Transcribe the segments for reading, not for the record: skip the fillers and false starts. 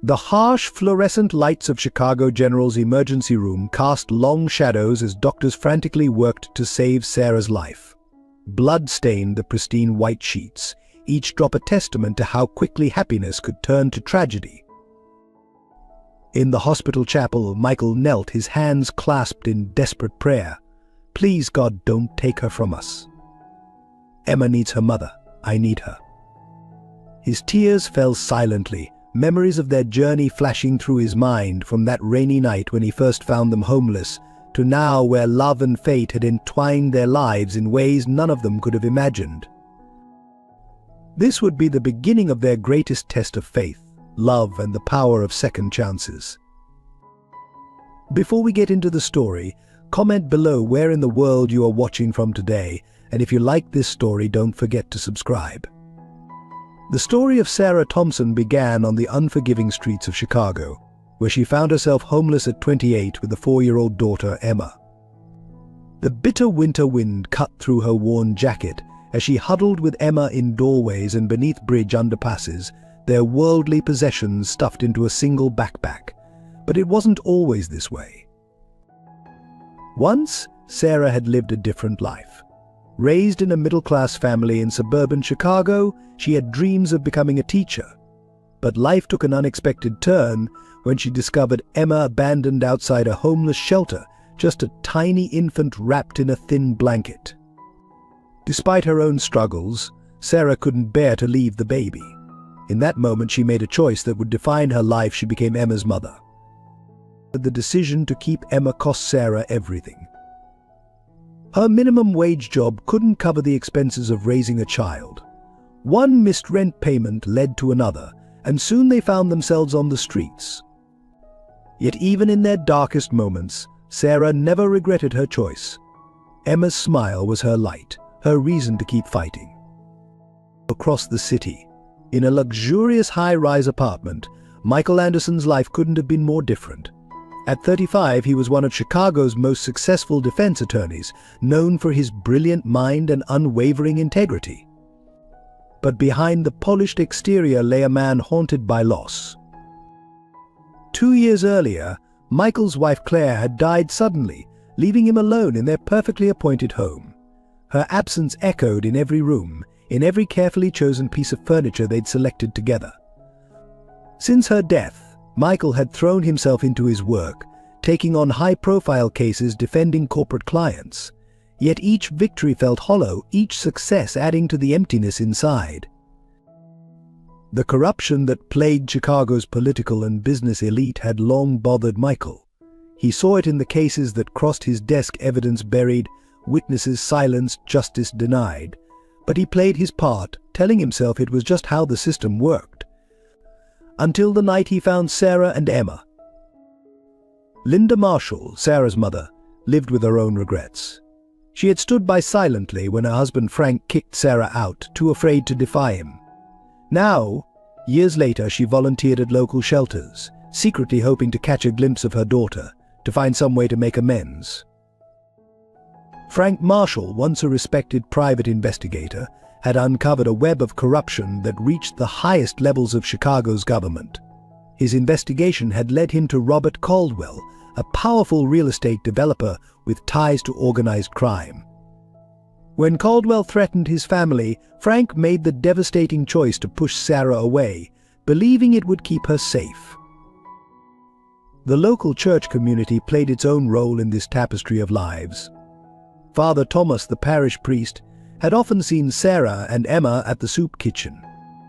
The harsh fluorescent lights of Chicago General's emergency room cast long shadows as doctors frantically worked to save Sarah's life. Blood stained the pristine white sheets, each drop a testament to how quickly happiness could turn to tragedy. In the hospital chapel, Michael knelt, his hands clasped in desperate prayer. "Please, God, don't take her from us. Emma needs her mother. I need her." His tears fell silently, memories of their journey flashing through his mind, from that rainy night when he first found them homeless, to now where love and fate had entwined their lives in ways none of them could have imagined. This would be the beginning of their greatest test of faith, love, and the power of second chances. Before we get into the story, comment below where in the world you are watching from today, and if you like this story, don't forget to subscribe. The story of Sarah Thompson began on the unforgiving streets of Chicago, where she found herself homeless at 28 with a 4-year-old daughter, Emma. The bitter winter wind cut through her worn jacket as she huddled with Emma in doorways and beneath bridge underpasses, their worldly possessions stuffed into a single backpack. But it wasn't always this way. Once, Sarah had lived a different life. Raised in a middle-class family in suburban Chicago, she had dreams of becoming a teacher. But life took an unexpected turn when she discovered Emma abandoned outside a homeless shelter, just a tiny infant wrapped in a thin blanket. Despite her own struggles, Sarah couldn't bear to leave the baby. In that moment, she made a choice that would define her life. She became Emma's mother. The decision to keep Emma cost Sarah everything. Her minimum wage job couldn't cover the expenses of raising a child. One missed rent payment led to another, and soon they found themselves on the streets. Yet even in their darkest moments, Sarah never regretted her choice. Emma's smile was her light, her reason to keep fighting. Across the city, in a luxurious high-rise apartment, Michael Anderson's life couldn't have been more different. At 35, he was one of Chicago's most successful defense attorneys, known for his brilliant mind and unwavering integrity. But behind the polished exterior lay a man haunted by loss. 2 years earlier, Michael's wife Claire had died suddenly, leaving him alone in their perfectly appointed home. Her absence echoed in every room, in every carefully chosen piece of furniture they'd selected together. Since her death, Michael had thrown himself into his work, taking on high-profile cases defending corporate clients. Yet each victory felt hollow, each success adding to the emptiness inside. The corruption that plagued Chicago's political and business elite had long bothered Michael. He saw it in the cases that crossed his desk, evidence buried, witnesses silenced, justice denied. But he played his part, telling himself it was just how the system worked. Until the night he found Sarah and Emma. Linda Marshall, Sarah's mother, lived with her own regrets. She had stood by silently when her husband Frank kicked Sarah out, too afraid to defy him. Now, years later, she volunteered at local shelters, secretly hoping to catch a glimpse of her daughter, to find some way to make amends. Frank Marshall, once a respected private investigator, had uncovered a web of corruption that reached the highest levels of Chicago's government. His investigation had led him to Robert Caldwell, a powerful real estate developer with ties to organized crime. When Caldwell threatened his family, Frank made the devastating choice to push Sarah away, believing it would keep her safe. The local church community played its own role in this tapestry of lives. Father Thomas, the parish priest, had often seen Sarah and Emma at the soup kitchen.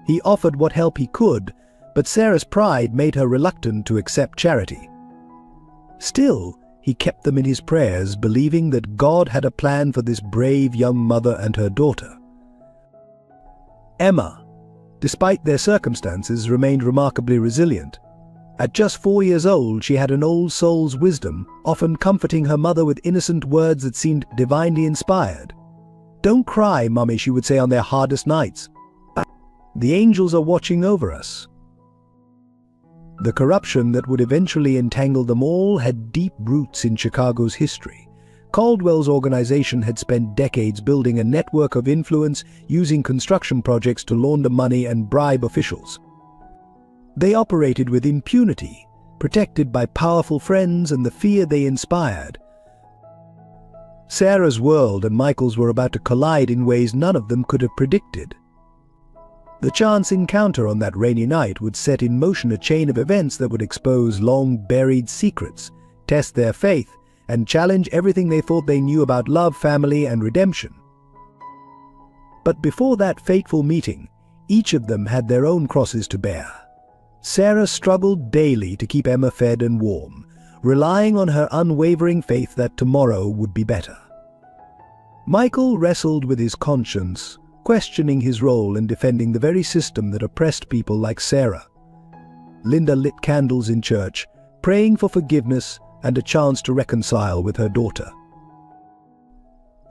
He offered what help he could, but Sarah's pride made her reluctant to accept charity. Still, he kept them in his prayers, believing that God had a plan for this brave young mother and her daughter. Emma, despite their circumstances, remained remarkably resilient. At just 4 years old, she had an old soul's wisdom, often comforting her mother with innocent words that seemed divinely inspired. "Don't cry, Mummy," she would say on their hardest nights. "The angels are watching over us." The corruption that would eventually entangle them all had deep roots in Chicago's history. Caldwell's organization had spent decades building a network of influence, using construction projects to launder money and bribe officials. They operated with impunity, protected by powerful friends and the fear they inspired. Sarah's world and Michael's were about to collide in ways none of them could have predicted. The chance encounter on that rainy night would set in motion a chain of events that would expose long-buried secrets, test their faith, and challenge everything they thought they knew about love, family, and redemption. But before that fateful meeting, each of them had their own crosses to bear. Sarah struggled daily to keep Emma fed and warm, relying on her unwavering faith that tomorrow would be better. Michael wrestled with his conscience, questioning his role in defending the very system that oppressed people like Sarah. Linda lit candles in church, praying for forgiveness and a chance to reconcile with her daughter.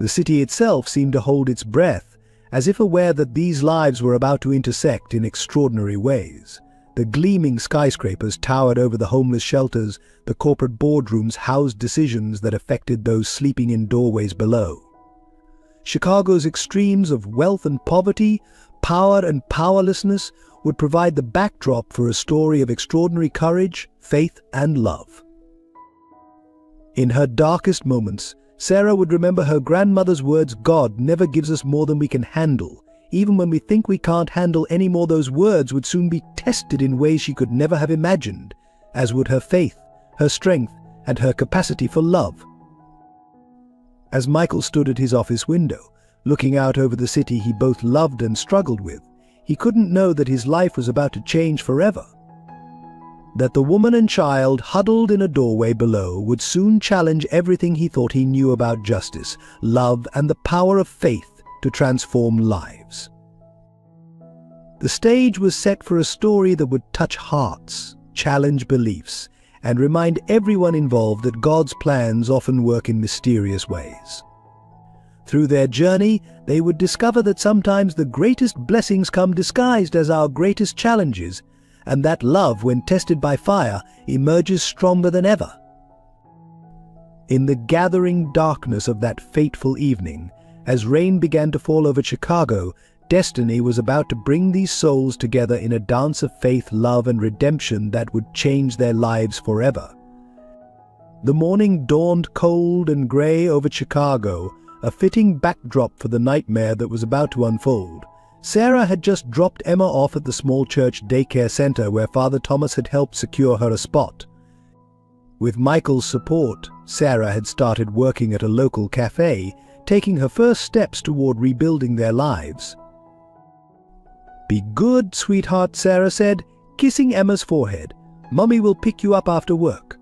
The city itself seemed to hold its breath, as if aware that these lives were about to intersect in extraordinary ways. The gleaming skyscrapers towered over the homeless shelters, the corporate boardrooms housed decisions that affected those sleeping in doorways below. Chicago's extremes of wealth and poverty, power and powerlessness would provide the backdrop for a story of extraordinary courage, faith, and love. In her darkest moments, Sarah would remember her grandmother's words, "God never gives us more than we can handle." Even when we think we can't handle any more, those words would soon be tested in ways she could never have imagined, as would her faith, her strength, and her capacity for love. As Michael stood at his office window, looking out over the city he both loved and struggled with, he couldn't know that his life was about to change forever. That the woman and child huddled in a doorway below would soon challenge everything he thought he knew about justice, love, and the power of faith to transform lives. The stage was set for a story that would touch hearts, challenge beliefs, and remind everyone involved that God's plans often work in mysterious ways. Through their journey, they would discover that sometimes the greatest blessings come disguised as our greatest challenges, and that love, when tested by fire, emerges stronger than ever. In the gathering darkness of that fateful evening, as rain began to fall over Chicago, destiny was about to bring these souls together in a dance of faith, love, and redemption that would change their lives forever. The morning dawned cold and gray over Chicago, a fitting backdrop for the nightmare that was about to unfold. Sarah had just dropped Emma off at the small church daycare center where Father Thomas had helped secure her a spot. With Michael's support, Sarah had started working at a local cafe, taking her first steps toward rebuilding their lives. "Be good, sweetheart," Sarah said, kissing Emma's forehead. "Mummy will pick you up after work."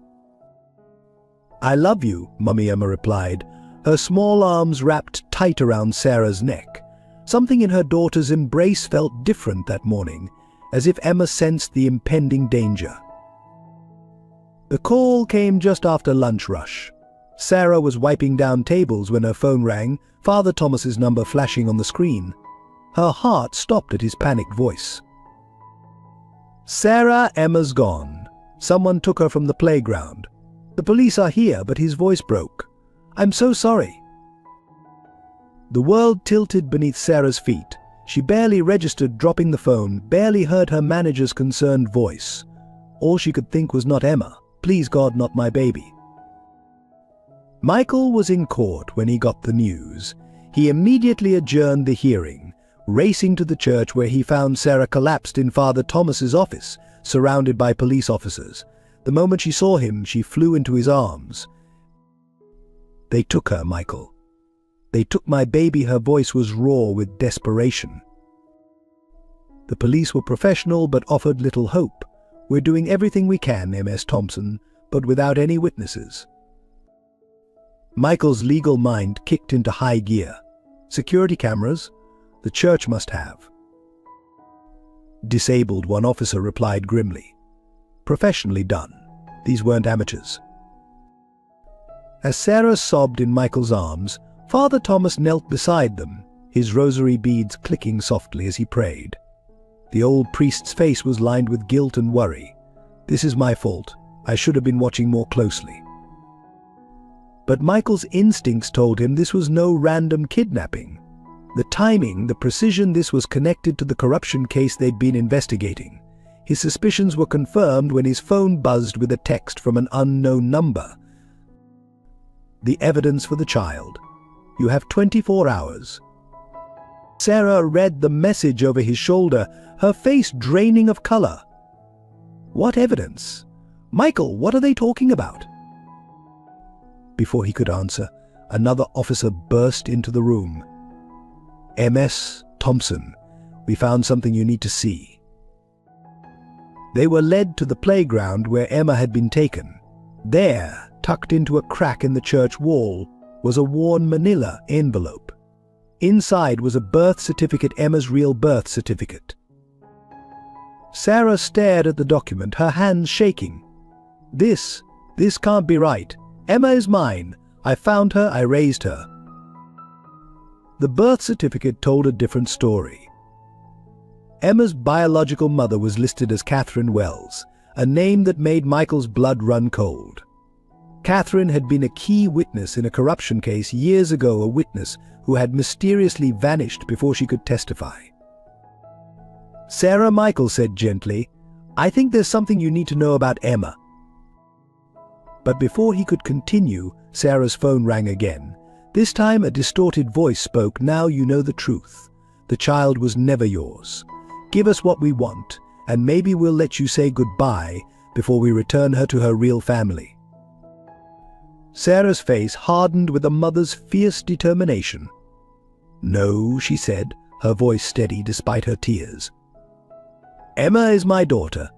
"I love you," Mummy Emma replied, her small arms wrapped tight around Sarah's neck. Something in her daughter's embrace felt different that morning, as if Emma sensed the impending danger. The call came just after lunch rush. Sarah was wiping down tables when her phone rang, Father Thomas's number flashing on the screen. Her heart stopped at his panicked voice. "Sarah, Emma's gone. Someone took her from the playground. The police are here," but his voice broke. "I'm so sorry." The world tilted beneath Sarah's feet. She barely registered dropping the phone, barely heard her manager's concerned voice. All she could think was, not Emma. Please God, not my baby. Michael was in court when he got the news. He immediately adjourned the hearing, racing to the church where he found Sarah collapsed in Father Thomas's office, surrounded by police officers. The moment she saw him, she flew into his arms. "They took her, Michael. They took my baby," her voice was raw with desperation. "The police were professional but offered little hope. We're doing everything we can, MS Thompson, but without any witnesses." Michael's legal mind kicked into high gear. Security cameras? The church must have. "Disabled," one officer replied grimly. "Professionally done. These weren't amateurs." As Sarah sobbed in Michael's arms, Father Thomas knelt beside them, his rosary beads clicking softly as he prayed. The old priest's face was lined with guilt and worry. "This is my fault. I should have been watching more closely." But Michael's instincts told him this was no random kidnapping. The timing, the precision, this was connected to the corruption case they'd been investigating. His suspicions were confirmed when his phone buzzed with a text from an unknown number. The evidence for the child. You have 24 hours. Sarah read the message over his shoulder, her face draining of color. What evidence? Michael, what are they talking about? Before he could answer, another officer burst into the room. MS Thompson, we found something you need to see. They were led to the playground where Emma had been taken. There, tucked into a crack in the church wall, was a worn manila envelope. Inside was a birth certificate, Emma's real birth certificate. Sarah stared at the document, her hands shaking. This can't be right. Emma is mine. I found her, I raised her. The birth certificate told a different story. Emma's biological mother was listed as Catherine Wells, a name that made Michael's blood run cold. Catherine had been a key witness in a corruption case years ago, a witness who had mysteriously vanished before she could testify. Sarah, Michael said gently, I think there's something you need to know about Emma. But before he could continue, Sarah's phone rang again. This time a distorted voice spoke, now you know the truth. The child was never yours. Give us what we want, and maybe we'll let you say goodbye before we return her to her real family. Sarah's face hardened with a mother's fierce determination. No, she said, her voice steady despite her tears. Emma is my daughter,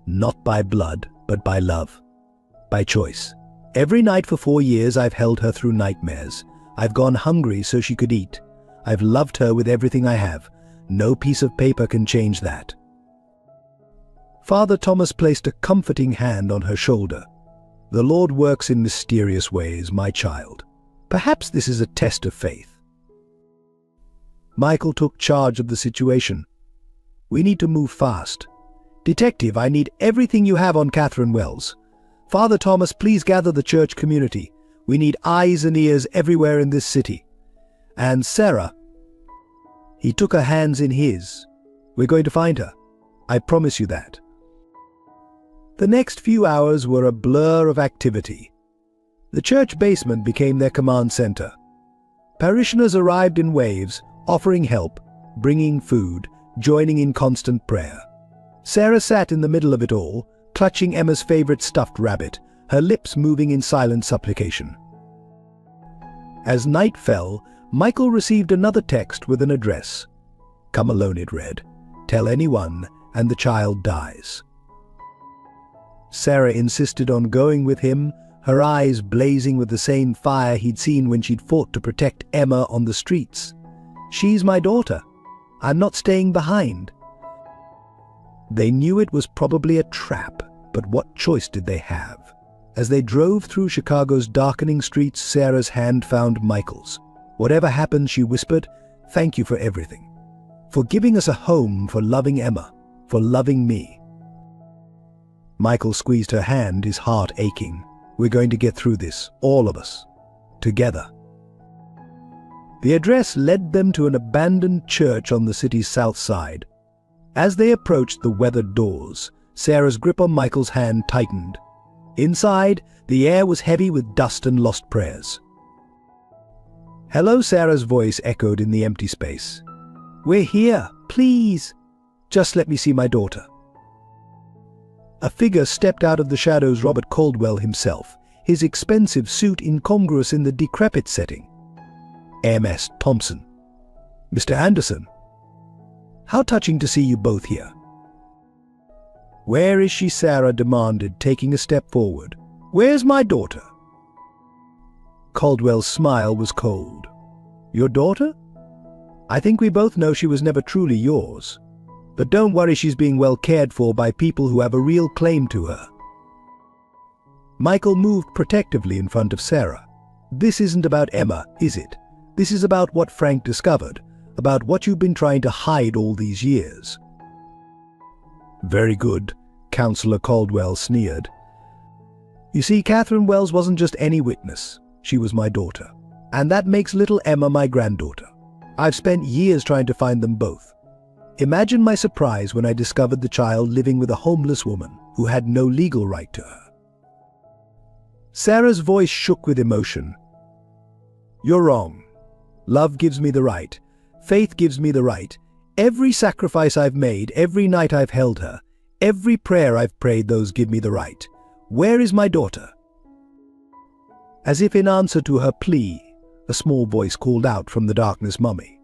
not by blood, but by love, by choice. Every night for 4 years I've held her through nightmares. I've gone hungry so she could eat. I've loved her with everything I have. No piece of paper can change that. Father Thomas placed a comforting hand on her shoulder. The Lord works in mysterious ways, my child. Perhaps this is a test of faith. Michael took charge of the situation. We need to move fast. Detective, I need everything you have on Catherine Wells. Father Thomas, please gather the church community. We need eyes and ears everywhere in this city. And Sarah. He took her hands in his. We're going to find her. I promise you that. The next few hours were a blur of activity. The church basement became their command center. Parishioners arrived in waves, offering help, bringing food, joining in constant prayer. Sarah sat in the middle of it all, clutching Emma's favorite stuffed rabbit, her lips moving in silent supplication. As night fell, Michael received another text with an address. Come alone, it read. Tell anyone, and the child dies. Sarah insisted on going with him, her eyes blazing with the same fire he'd seen when she'd fought to protect Emma on the streets. She's my daughter. I'm not staying behind. They knew it was probably a trap, but what choice did they have? As they drove through Chicago's darkening streets, Sarah's hand found Michael's. Whatever happened, she whispered, thank you for everything. For giving us a home, for loving Emma, for loving me. Michael squeezed her hand, his heart aching. We're going to get through this, all of us, together. The address led them to an abandoned church on the city's south side. As they approached the weathered doors, Sarah's grip on Michael's hand tightened. Inside, the air was heavy with dust and lost prayers. Hello, Sarah's voice echoed in the empty space. We're here, please. Just let me see my daughter. A figure stepped out of the shadows, Robert Caldwell himself, his expensive suit incongruous in the decrepit setting. MS Thompson. Mr. Anderson. How touching to see you both here. Where is she? Sarah demanded, taking a step forward. Where's my daughter? Caldwell's smile was cold. Your daughter? I think we both know she was never truly yours. But don't worry, she's being well cared for by people who have a real claim to her. Michael moved protectively in front of Sarah. This isn't about Emma, is it? This is about what Frank discovered, about what you've been trying to hide all these years. Very good, Counselor Caldwell sneered. You see, Catherine Wells wasn't just any witness. She was my daughter. And that makes little Emma my granddaughter. I've spent years trying to find them both. Imagine my surprise when I discovered the child living with a homeless woman who had no legal right to her. Sarah's voice shook with emotion. You're wrong. Love gives me the right. Faith gives me the right. Every sacrifice I've made, every night I've held her, every prayer I've prayed, those give me the right. Where is my daughter? As if in answer to her plea, a small voice called out from the darkness, Mummy.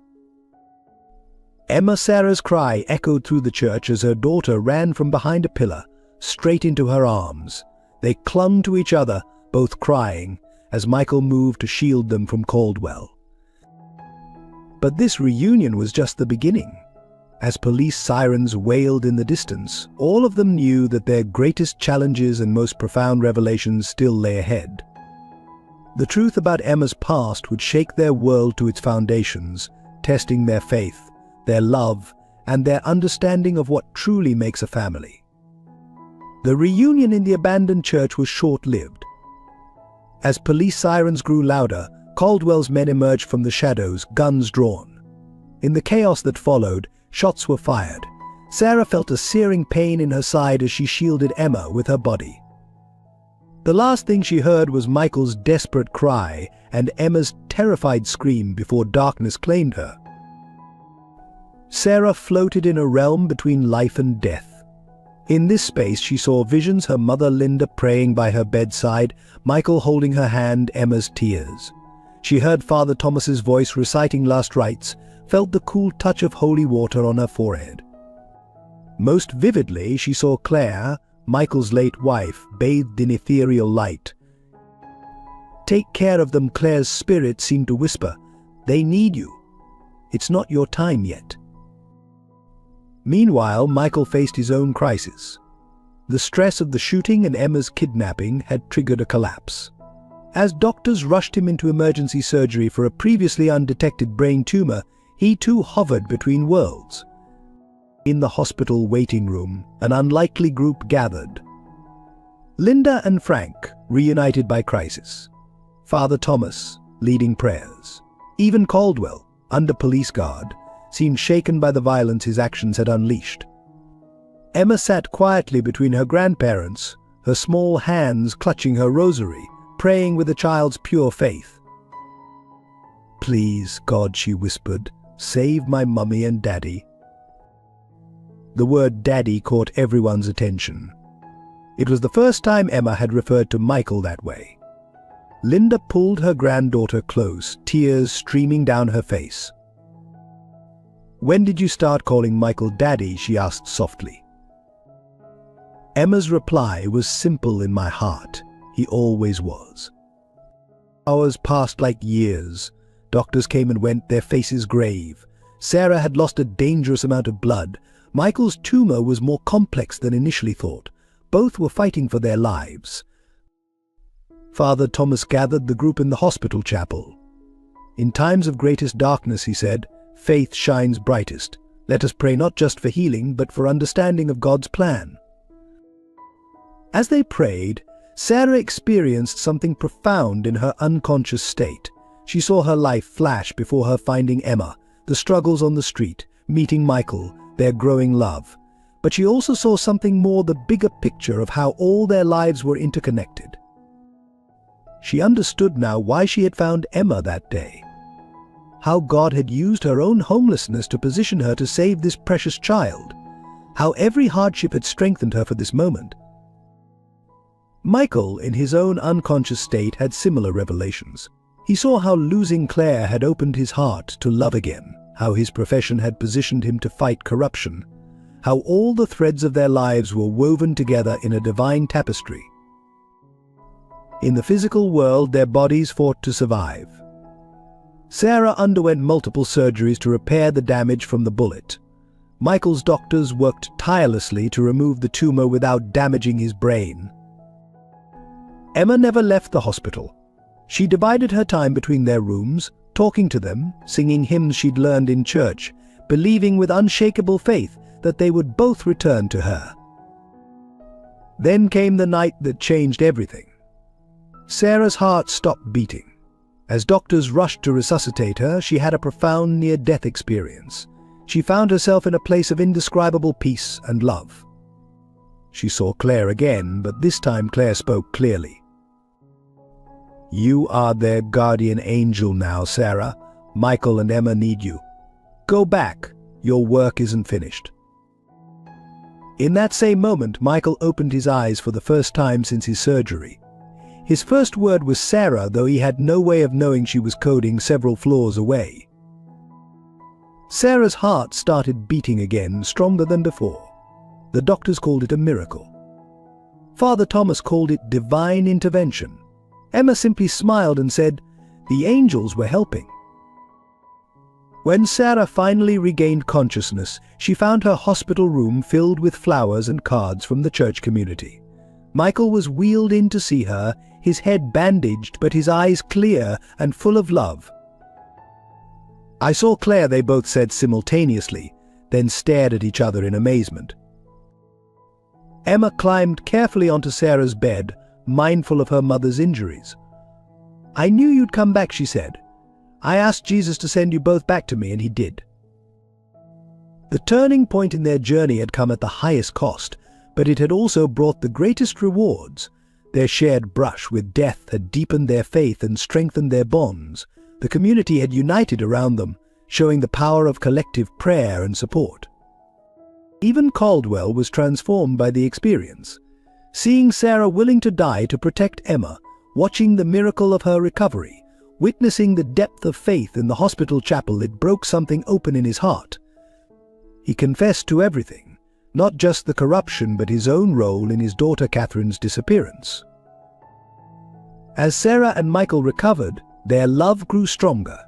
Emma. Sarah's cry echoed through the church as her daughter ran from behind a pillar, straight into her arms. They clung to each other, both crying, as Michael moved to shield them from Caldwell. But this reunion was just the beginning. As police sirens wailed in the distance, all of them knew that their greatest challenges and most profound revelations still lay ahead. The truth about Emma's past would shake their world to its foundations, testing their faith, their love, and their understanding of what truly makes a family. The reunion in the abandoned church was short-lived. As police sirens grew louder, Caldwell's men emerged from the shadows, guns drawn. In the chaos that followed, shots were fired. Sarah felt a searing pain in her side as she shielded Emma with her body. The last thing she heard was Michael's desperate cry and Emma's terrified scream before darkness claimed her. Sarah floated in a realm between life and death. In this space she saw visions: her mother Linda praying by her bedside, Michael holding her hand, Emma's tears. She heard Father Thomas's voice reciting last rites, felt the cool touch of holy water on her forehead. Most vividly she saw Claire, Michael's late wife, bathed in ethereal light. Take care of them, Claire's spirit seemed to whisper. They need you. It's not your time yet. Meanwhile, Michael faced his own crisis. The stress of the shooting and Emma's kidnapping had triggered a collapse. As doctors rushed him into emergency surgery for a previously undetected brain tumor, he too hovered between worlds. In the hospital waiting room, an unlikely group gathered. Linda and Frank, reunited by crisis. Father Thomas, leading prayers. Even Caldwell, under police guard, seemed shaken by the violence his actions had unleashed. Emma sat quietly between her grandparents, her small hands clutching her rosary, praying with a child's pure faith. Please, God, she whispered, save my mummy and daddy. The word daddy caught everyone's attention. It was the first time Emma had referred to Michael that way. Linda pulled her granddaughter close, tears streaming down her face. When did you start calling Michael Daddy? She asked softly. Emma's reply was simple: in my heart. He always was. Hours passed like years. Doctors came and went, their faces grave. Sarah had lost a dangerous amount of blood. Michael's tumor was more complex than initially thought. Both were fighting for their lives. Father Thomas gathered the group in the hospital chapel. In times of greatest darkness, he said, faith shines brightest. Let us pray not just for healing, but for understanding of God's plan. As they prayed, Sarah experienced something profound in her unconscious state. She saw her life flash before her: finding Emma, the struggles on the street, meeting Michael, their growing love. But she also saw something more: the bigger picture of how all their lives were interconnected. She understood now why she had found Emma that day. How God had used her own homelessness to position her to save this precious child. How every hardship had strengthened her for this moment. Michael, in his own unconscious state, had similar revelations. He saw how losing Claire had opened his heart to love again, how his profession had positioned him to fight corruption, how all the threads of their lives were woven together in a divine tapestry. In the physical world, their bodies fought to survive. Sarah underwent multiple surgeries to repair the damage from the bullet. Michael's doctors worked tirelessly to remove the tumor without damaging his brain. Emma never left the hospital. She divided her time between their rooms, talking to them, singing hymns she'd learned in church, believing with unshakable faith that they would both return to her. Then came the night that changed everything. Sarah's heart stopped beating. As doctors rushed to resuscitate her, she had a profound near-death experience. she found herself in a place of indescribable peace and love. She saw Claire again, but this time Claire spoke clearly. "You are their guardian angel now, Sarah. Michael and Emma need you. Go back. Your work isn't finished." In that same moment, Michael opened his eyes for the first time since his surgery. His first word was Sarah, though he had no way of knowing she was coding several floors away. Sarah's heart started beating again, stronger than before. The doctors called it a miracle. Father Thomas called it divine intervention. Emma simply smiled and said, "The angels were helping." When Sarah finally regained consciousness, she found her hospital room filled with flowers and cards from the church community. Michael was wheeled in to see her, his head bandaged but his eyes clear and full of love. "I saw Claire," they both said simultaneously, then stared at each other in amazement. Emma climbed carefully onto Sarah's bed, mindful of her mother's injuries. "I knew you'd come back," she said. "I asked Jesus to send you both back to me, and he did." The turning point in their journey had come at the highest cost, but it had also brought the greatest rewards. Their shared brush with death had deepened their faith and strengthened their bonds. The community had united around them, showing the power of collective prayer and support. Even Caldwell was transformed by the experience. Seeing Sarah willing to die to protect Emma, watching the miracle of her recovery, witnessing the depth of faith in the hospital chapel, it broke something open in his heart. He confessed to everything, not just the corruption but his own role in his daughter Catherine's disappearance. As Sarah and Michael recovered, their love grew stronger.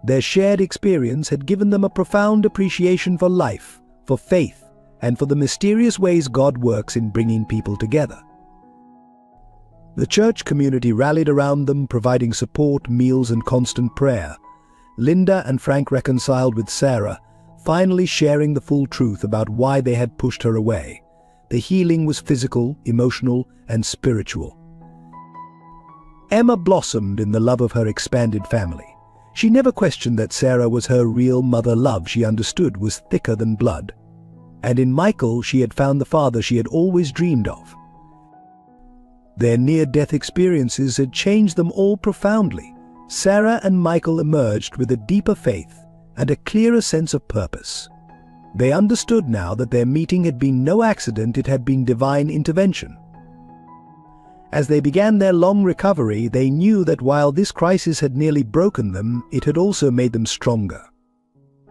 Their shared experience had given them a profound appreciation for life, for faith, and for the mysterious ways God works in bringing people together. The church community rallied around them, providing support, meals, and constant prayer. Linda and Frank reconciled with Sarah, finally sharing the full truth about why they had pushed her away. The healing was physical, emotional, and spiritual. Emma blossomed in the love of her expanded family. She never questioned that Sarah was her real mother. Love, she understood, was thicker than blood. And in Michael, she had found the father she had always dreamed of. Their near-death experiences had changed them all profoundly. Sarah and Michael emerged with a deeper faith and a clearer sense of purpose. They understood now that their meeting had been no accident, it had been divine intervention. As they began their long recovery, they knew that while this crisis had nearly broken them, it had also made them stronger.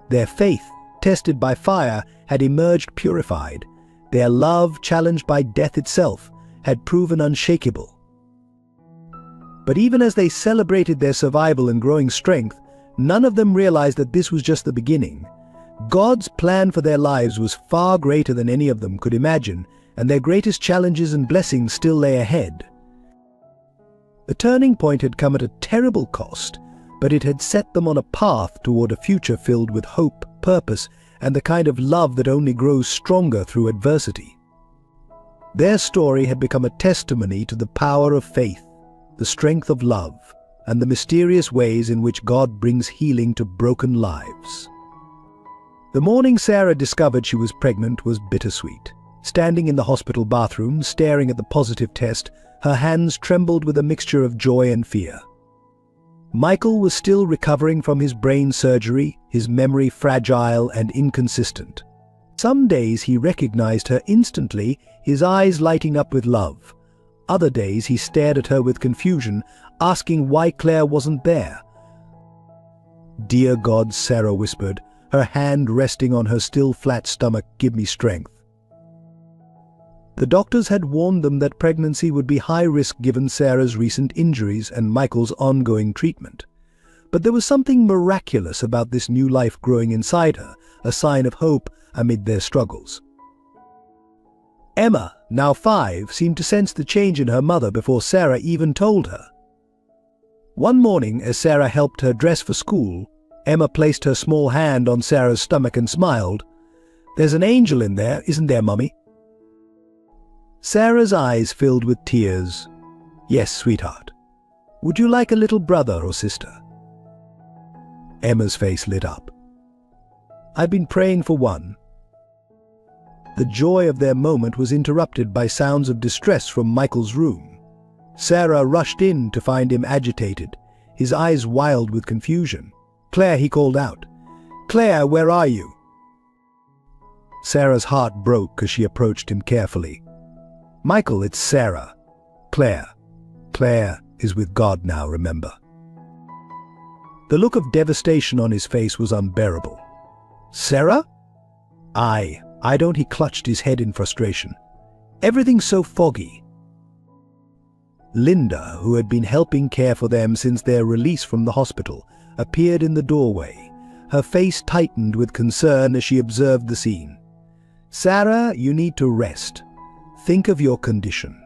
Their faith, tested by fire, had emerged purified. Their love, challenged by death itself, had proven unshakable. But even as they celebrated their survival and growing strength, none of them realized that this was just the beginning. God's plan for their lives was far greater than any of them could imagine, and their greatest challenges and blessings still lay ahead. The turning point had come at a terrible cost, but it had set them on a path toward a future filled with hope, purpose, and the kind of love that only grows stronger through adversity. Their story had become a testimony to the power of faith, the strength of love, and the mysterious ways in which God brings healing to broken lives. The morning Sarah discovered she was pregnant was bittersweet. Standing in the hospital bathroom, staring at the positive test, her hands trembled with a mixture of joy and fear. Michael was still recovering from his brain surgery, his memory fragile and inconsistent. Some days he recognized her instantly, his eyes lighting up with love. Other days he stared at her with confusion, asking why Claire wasn't there. "Dear God," Sarah whispered, her hand resting on her still flat stomach, "give me strength." The doctors had warned them that pregnancy would be high risk given Sarah's recent injuries and Michael's ongoing treatment. But there was something miraculous about this new life growing inside her, a sign of hope amid their struggles. Emma, now 5, seemed to sense the change in her mother before Sarah even told her. One morning, as Sarah helped her dress for school, Emma placed her small hand on Sarah's stomach and smiled. "There's an angel in there, isn't there, Mummy?" Sarah's eyes filled with tears. "Yes, sweetheart. Would you like a little brother or sister?" Emma's face lit up. I've been praying for one." The joy of their moment was interrupted by sounds of distress from Michael's room. Sarah rushed in to find him agitated, his eyes wild with confusion. "Claire," he called out. "Claire, where are you?" Sarah's heart broke as she approached him carefully. "Michael, it's Sarah. Claire. Claire is with God now, remember." The look of devastation on his face was unbearable. "Sarah?" I don't," he clutched his head in frustration. "Everything's so foggy." Linda, who had been helping care for them since their release from the hospital, appeared in the doorway. Her face tightened with concern as she observed the scene. "Sarah, you need to rest. Think of your condition."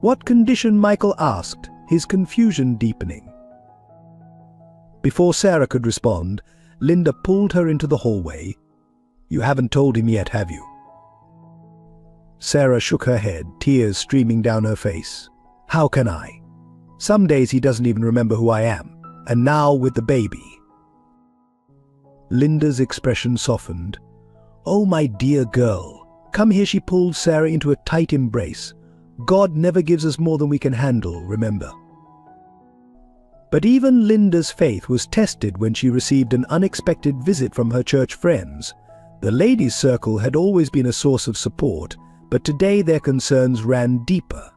"What condition?" Michael asked, his confusion deepening. Before Sarah could respond, Linda pulled her into the hallway. "You haven't told him yet, have you?" Sarah shook her head, tears streaming down her face. "How can I? Some days he doesn't even remember who I am, and now with the baby." Linda's expression softened. "Oh, my dear girl, come here." She pulled Sarah into a tight embrace. "God never gives us more than we can handle, remember." But even Linda's faith was tested when she received an unexpected visit from her church friends. The ladies' circle had always been a source of support, but today their concerns ran deeper.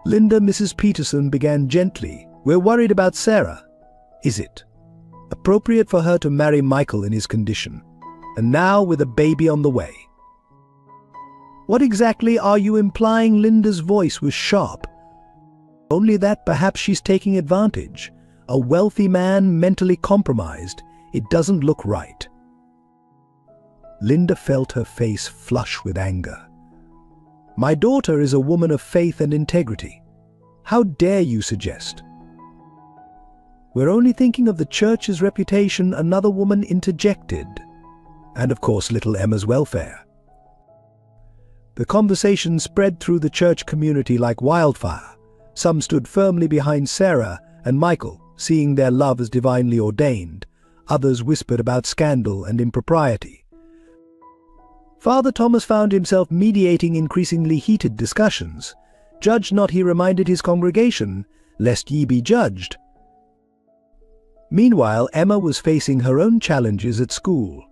"Linda," Mrs. Peterson began gently, "we're worried about Sarah. Is it appropriate for her to marry Michael in his condition, and now with a baby on the way?" "What exactly are you implying?" Linda's voice was sharp. "Only that perhaps she's taking advantage. A wealthy man mentally compromised. It doesn't look right." Linda felt her face flush with anger. "My daughter is a woman of faith and integrity. How dare you suggest?" "We're only thinking of the church's reputation," another woman interjected. "And of course little Emma's welfare." The conversation spread through the church community like wildfire. Some stood firmly behind Sarah and Michael, seeing their love as divinely ordained. Others whispered about scandal and impropriety. Father Thomas found himself mediating increasingly heated discussions. "Judge not," he reminded his congregation, "lest ye be judged." Meanwhile, Emma was facing her own challenges at school.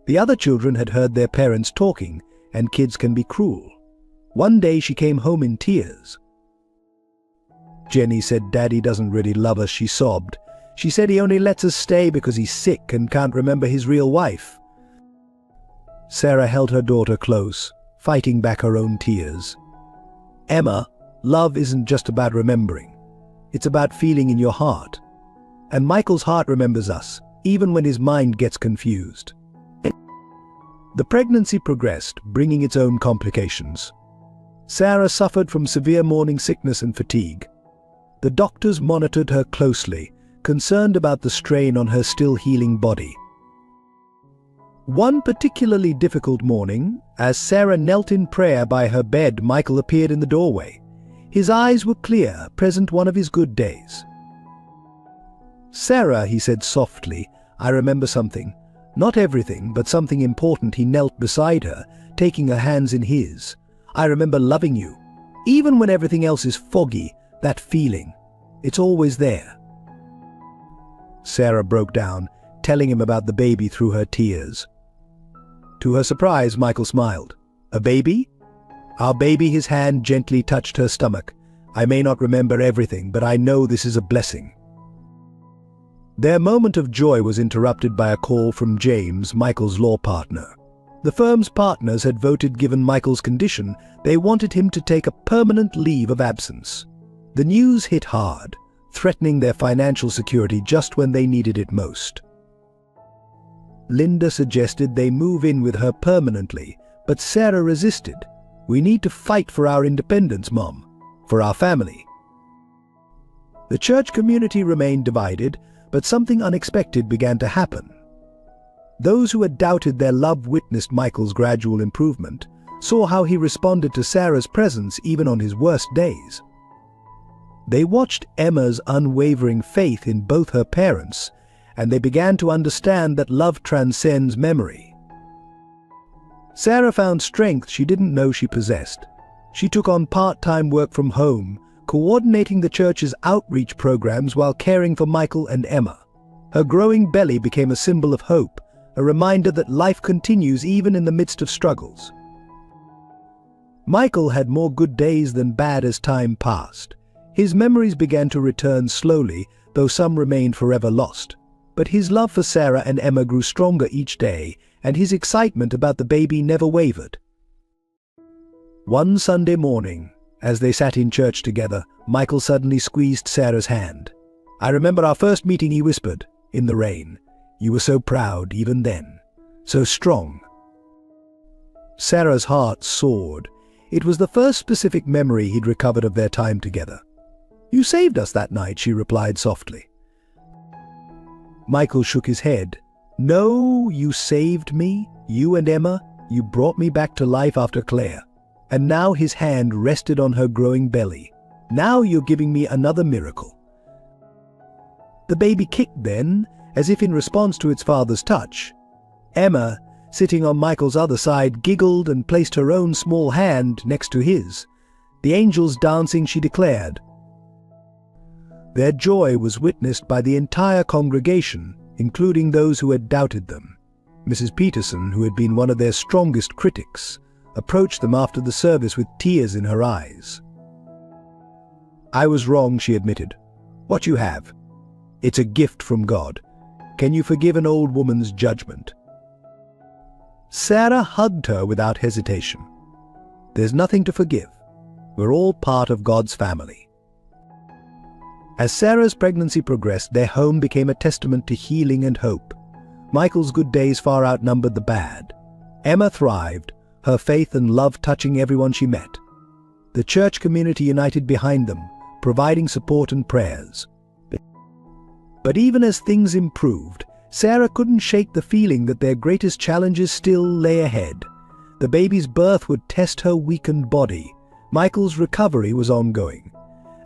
The other children had heard their parents talking, and kids can be cruel. One day she came home in tears. "Jenny said Daddy doesn't really love us," she sobbed. "She said he only lets us stay because he's sick and can't remember his real wife." Sarah held her daughter close, fighting back her own tears. "Emma, love isn't just about remembering. It's about feeling in your heart. And Michael's heart remembers us, even when his mind gets confused." The pregnancy progressed, bringing its own complications. Sarah suffered from severe morning sickness and fatigue. The doctors monitored her closely, concerned about the strain on her still healing body. One particularly difficult morning, as Sarah knelt in prayer by her bed, Michael appeared in the doorway. His eyes were clear, present one of his good days. "Sarah," he said softly, "I remember something. Not everything, but something important." He knelt beside her, taking her hands in his. "I remember loving you. Even when everything else is foggy, that feeling, it's always there." Sarah broke down, telling him about the baby through her tears. To her surprise, Michael smiled. "A baby?" "Our baby." His hand gently touched her stomach. "I may not remember everything, but I know this is a blessing." Their moment of joy was interrupted by a call from James, Michael's law partner. The firm's partners had voted, given Michael's condition, they wanted him to take a permanent leave of absence. The news hit hard, threatening their financial security just when they needed it most. Linda suggested they move in with her permanently, but Sarah resisted. "We need to fight for our independence, Mom, for our family." The church community remained divided, but something unexpected began to happen. Those who had doubted their love witnessed Michael's gradual improvement, saw how he responded to Sarah's presence even on his worst days. They watched Emma's unwavering faith in both her parents and they began to understand that love transcends memory. Sarah found strength she didn't know she possessed. She took on part-time work from home, coordinating the church's outreach programs while caring for Michael and Emma. Her growing belly became a symbol of hope, a reminder that life continues even in the midst of struggles. Michael had more good days than bad as time passed. His memories began to return slowly, though some remained forever lost. But his love for Sarah and Emma grew stronger each day, and his excitement about the baby never wavered. One Sunday morning, as they sat in church together, Michael suddenly squeezed Sarah's hand. "I remember our first meeting," he whispered, "in the rain. You were so proud even then, so strong." Sarah's heart soared. It was the first specific memory he'd recovered of their time together. "You saved us that night," she replied softly. Michael shook his head. "No, you saved me, you and Emma. You brought me back to life after Claire." And now his hand rested on her growing belly. "Now you're giving me another miracle." The baby kicked then, as if in response to its father's touch. Emma, sitting on Michael's other side, giggled and placed her own small hand next to his. "The angels dancing," she declared. Their joy was witnessed by the entire congregation, including those who had doubted them. Mrs. Peterson, who had been one of their strongest critics, approached them after the service with tears in her eyes. "I was wrong," she admitted. "What you have, it's a gift from God. Can you forgive an old woman's judgment?" Sarah hugged her without hesitation. "There's nothing to forgive. We're all part of God's family." As Sarah's pregnancy progressed, their home became a testament to healing and hope. Michael's good days far outnumbered the bad. Emma thrived, her faith and love touching everyone she met. The church community united behind them, providing support and prayers. But even as things improved, Sarah couldn't shake the feeling that their greatest challenges still lay ahead. The baby's birth would test her weakened body. Michael's recovery was ongoing.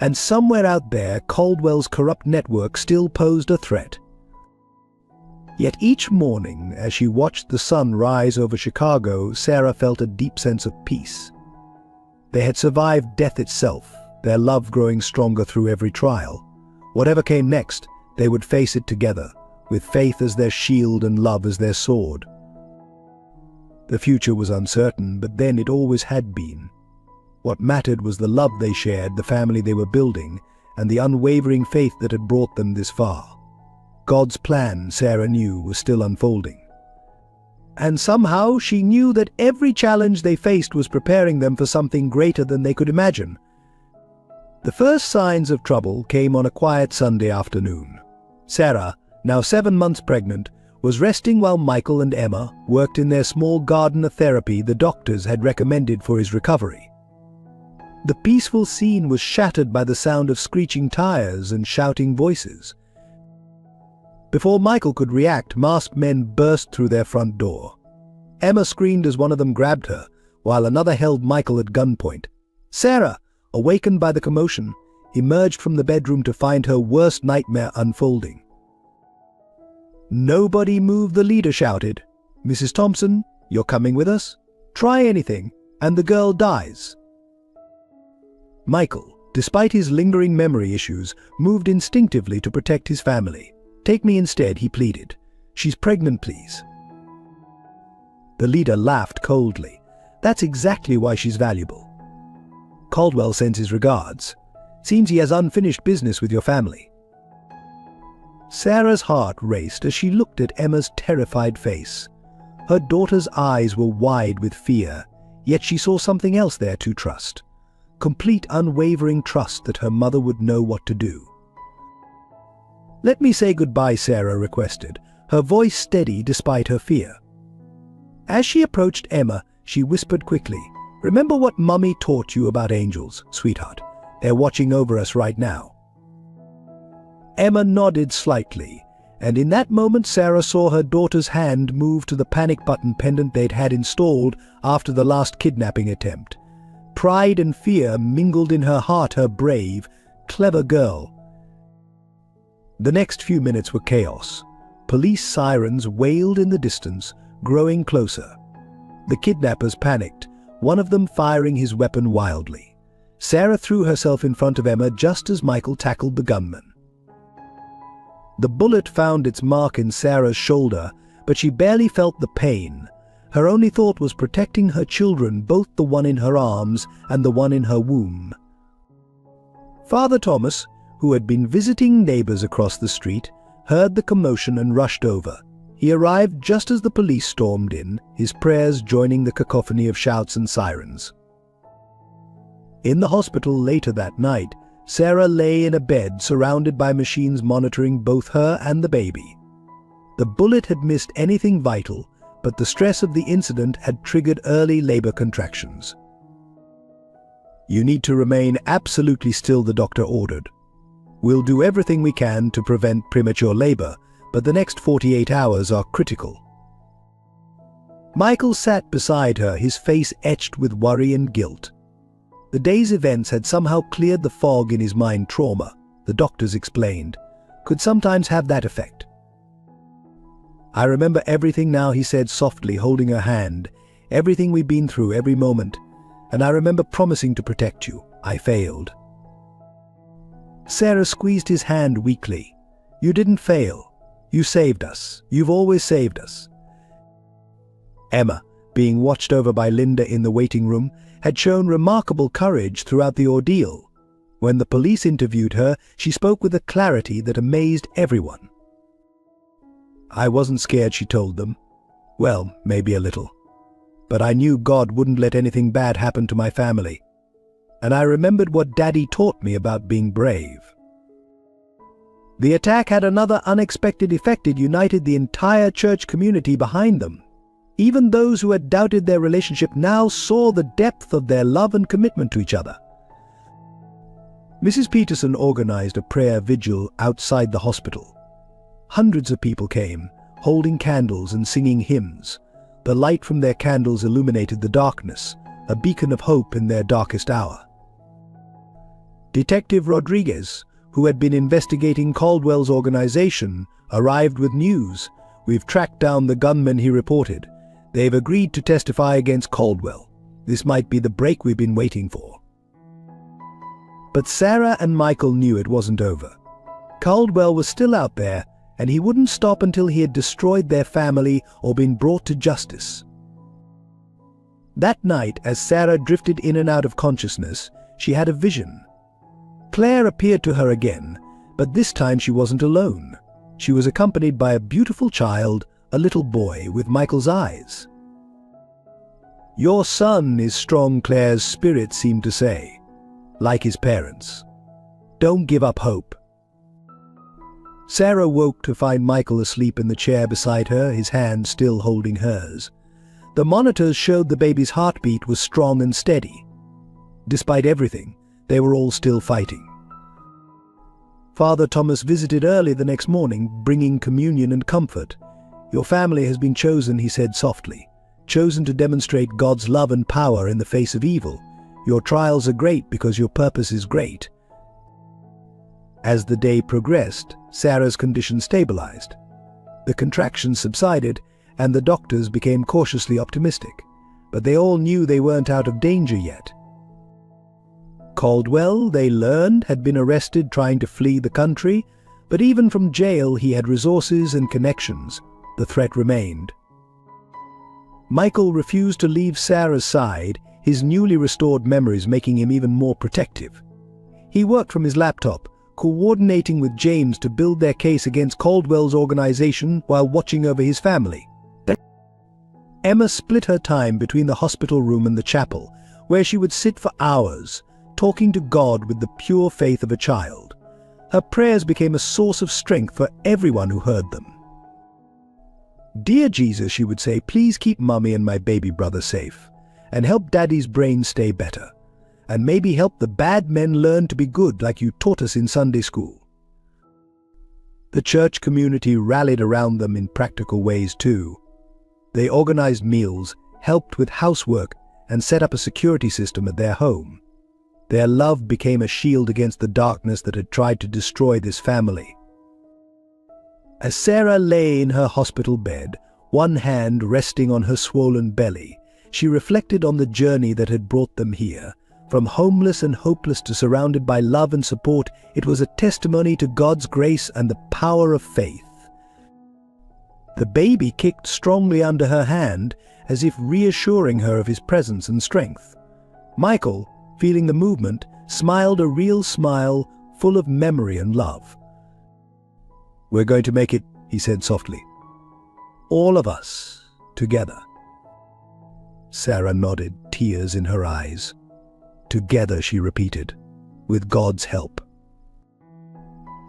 And somewhere out there, Caldwell's corrupt network still posed a threat. Yet each morning, as she watched the sun rise over Chicago, Sarah felt a deep sense of peace. They had survived death itself, their love growing stronger through every trial. Whatever came next, they would face it together, with faith as their shield and love as their sword. The future was uncertain, but then it always had been. What mattered was the love they shared, the family they were building, and the unwavering faith that had brought them this far. God's plan, Sarah knew, was still unfolding. And somehow she knew that every challenge they faced was preparing them for something greater than they could imagine. The first signs of trouble came on a quiet Sunday afternoon. Sarah, now 7 months pregnant, was resting while Michael and Emma worked in their small garden of therapy the doctors had recommended for his recovery. The peaceful scene was shattered by the sound of screeching tires and shouting voices. Before Michael could react, masked men burst through their front door. Emma screamed as one of them grabbed her, while another held Michael at gunpoint. Sarah, awakened by the commotion, emerged from the bedroom to find her worst nightmare unfolding. "Nobody move," the leader shouted. "Mrs. Thompson, you're coming with us? Try anything, and the girl dies." Michael, despite his lingering memory issues, moved instinctively to protect his family. "Take me instead," he pleaded. "She's pregnant, please." The leader laughed coldly. "That's exactly why she's valuable. Caldwell sends his regards. Seems he has unfinished business with your family." Sarah's heart raced as she looked at Emma's terrified face. Her daughter's eyes were wide with fear, yet she saw something else there to trust. Complete unwavering trust that her mother would know what to do. "Let me say goodbye," Sarah requested, her voice steady despite her fear. As she approached Emma, she whispered quickly, "Remember what Mummy taught you about angels, sweetheart. They're watching over us right now." Emma nodded slightly, and in that moment Sarah saw her daughter's hand move to the panic button pendant they'd had installed after the last kidnapping attempt. Pride and fear mingled in her heart, her brave, clever girl. The next few minutes were chaos. Police sirens wailed in the distance, growing closer. The kidnappers panicked, one of them firing his weapon wildly. Sarah threw herself in front of Emma just as Michael tackled the gunman. The bullet found its mark in Sarah's shoulder, but she barely felt the pain. Her only thought was protecting her children, both the one in her arms and the one in her womb. Father Thomas, who had been visiting neighbors across the street, heard the commotion and rushed over. He arrived just as the police stormed in, his prayers joining the cacophony of shouts and sirens. In the hospital later that night, Sarah lay in a bed surrounded by machines monitoring both her and the baby. The bullet had missed anything vital, but the stress of the incident had triggered early labor contractions. "You need to remain absolutely still," the doctor ordered. "We'll do everything we can to prevent premature labor, but the next 48 hours are critical." Michael sat beside her, his face etched with worry and guilt. The day's events had somehow cleared the fog in his mind. Trauma, the doctors explained, could sometimes have that effect. "I remember everything now," he said softly, holding her hand. "Everything we've been through, every moment. And I remember promising to protect you. I failed." Sarah squeezed his hand weakly. "You didn't fail. You saved us. You've always saved us." Emma, being watched over by Linda in the waiting room, had shown remarkable courage throughout the ordeal. When the police interviewed her, she spoke with a clarity that amazed everyone. "I wasn't scared," she told them. "Well, maybe a little. But I knew God wouldn't let anything bad happen to my family. And I remembered what Daddy taught me about being brave." The attack had another unexpected effect. It united the entire church community behind them. Even those who had doubted their relationship now saw the depth of their love and commitment to each other. Mrs. Peterson organized a prayer vigil outside the hospital. Hundreds of people came, holding candles and singing hymns. The light from their candles illuminated the darkness, a beacon of hope in their darkest hour. Detective Rodriguez, who had been investigating Caldwell's organization, arrived with news. "We've tracked down the gunmen," he reported. "They've agreed to testify against Caldwell. This might be the break we've been waiting for." But Sarah and Michael knew it wasn't over. Caldwell was still out there, and he wouldn't stop until he had destroyed their family or been brought to justice. That night, as Sarah drifted in and out of consciousness, she had a vision. Claire appeared to her again, but this time she wasn't alone. She was accompanied by a beautiful child, a little boy with Michael's eyes. "Your son is strong," Claire's spirit seemed to say, like his parents. "Don't give up hope." Sarah woke to find Michael asleep in the chair beside her, his hand still holding hers. The monitors showed the baby's heartbeat was strong and steady. Despite everything, they were all still fighting. Father Thomas visited early the next morning, bringing communion and comfort. "Your family has been chosen," he said softly, "chosen to demonstrate God's love and power in the face of evil. Your trials are great because your purpose is great." As the day progressed, Sarah's condition stabilized. The contractions subsided, and the doctors became cautiously optimistic. But they all knew they weren't out of danger yet. Caldwell, they learned, had been arrested trying to flee the country, but even from jail he had resources and connections. The threat remained. Michael refused to leave Sarah's side, his newly restored memories making him even more protective. He worked from his laptop, coordinating with James to build their case against Caldwell's organization while watching over his family. Emma split her time between the hospital room and the chapel, where she would sit for hours, talking to God with the pure faith of a child. Her prayers became a source of strength for everyone who heard them. "Dear Jesus," she would say, "please keep Mummy and my baby brother safe, and help Daddy's brain stay better, and maybe help the bad men learn to be good like you taught us in Sunday school." The church community rallied around them in practical ways too. They organized meals, helped with housework, and set up a security system at their home. Their love became a shield against the darkness that had tried to destroy this family. As Sarah lay in her hospital bed, one hand resting on her swollen belly, she reflected on the journey that had brought them here. From homeless and hopeless to surrounded by love and support, it was a testimony to God's grace and the power of faith. The baby kicked strongly under her hand, as if reassuring her of his presence and strength. Michael, feeling the movement, smiled a real smile full of memory and love. "We're going to make it," he said softly. "All of us, together." Sarah nodded, tears in her eyes. "Together," she repeated, "with God's help."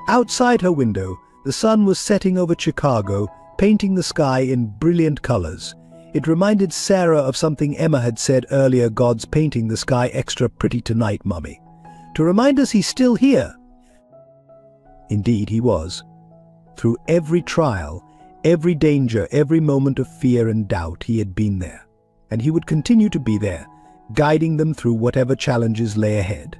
Outside her window, the sun was setting over Chicago, painting the sky in brilliant colors. It reminded Sarah of something Emma had said earlier: "God's painting the sky extra pretty tonight, Mummy. To remind us he's still here." Indeed, he was. Through every trial, every danger, every moment of fear and doubt, he had been there. And he would continue to be there, guiding them through whatever challenges lay ahead.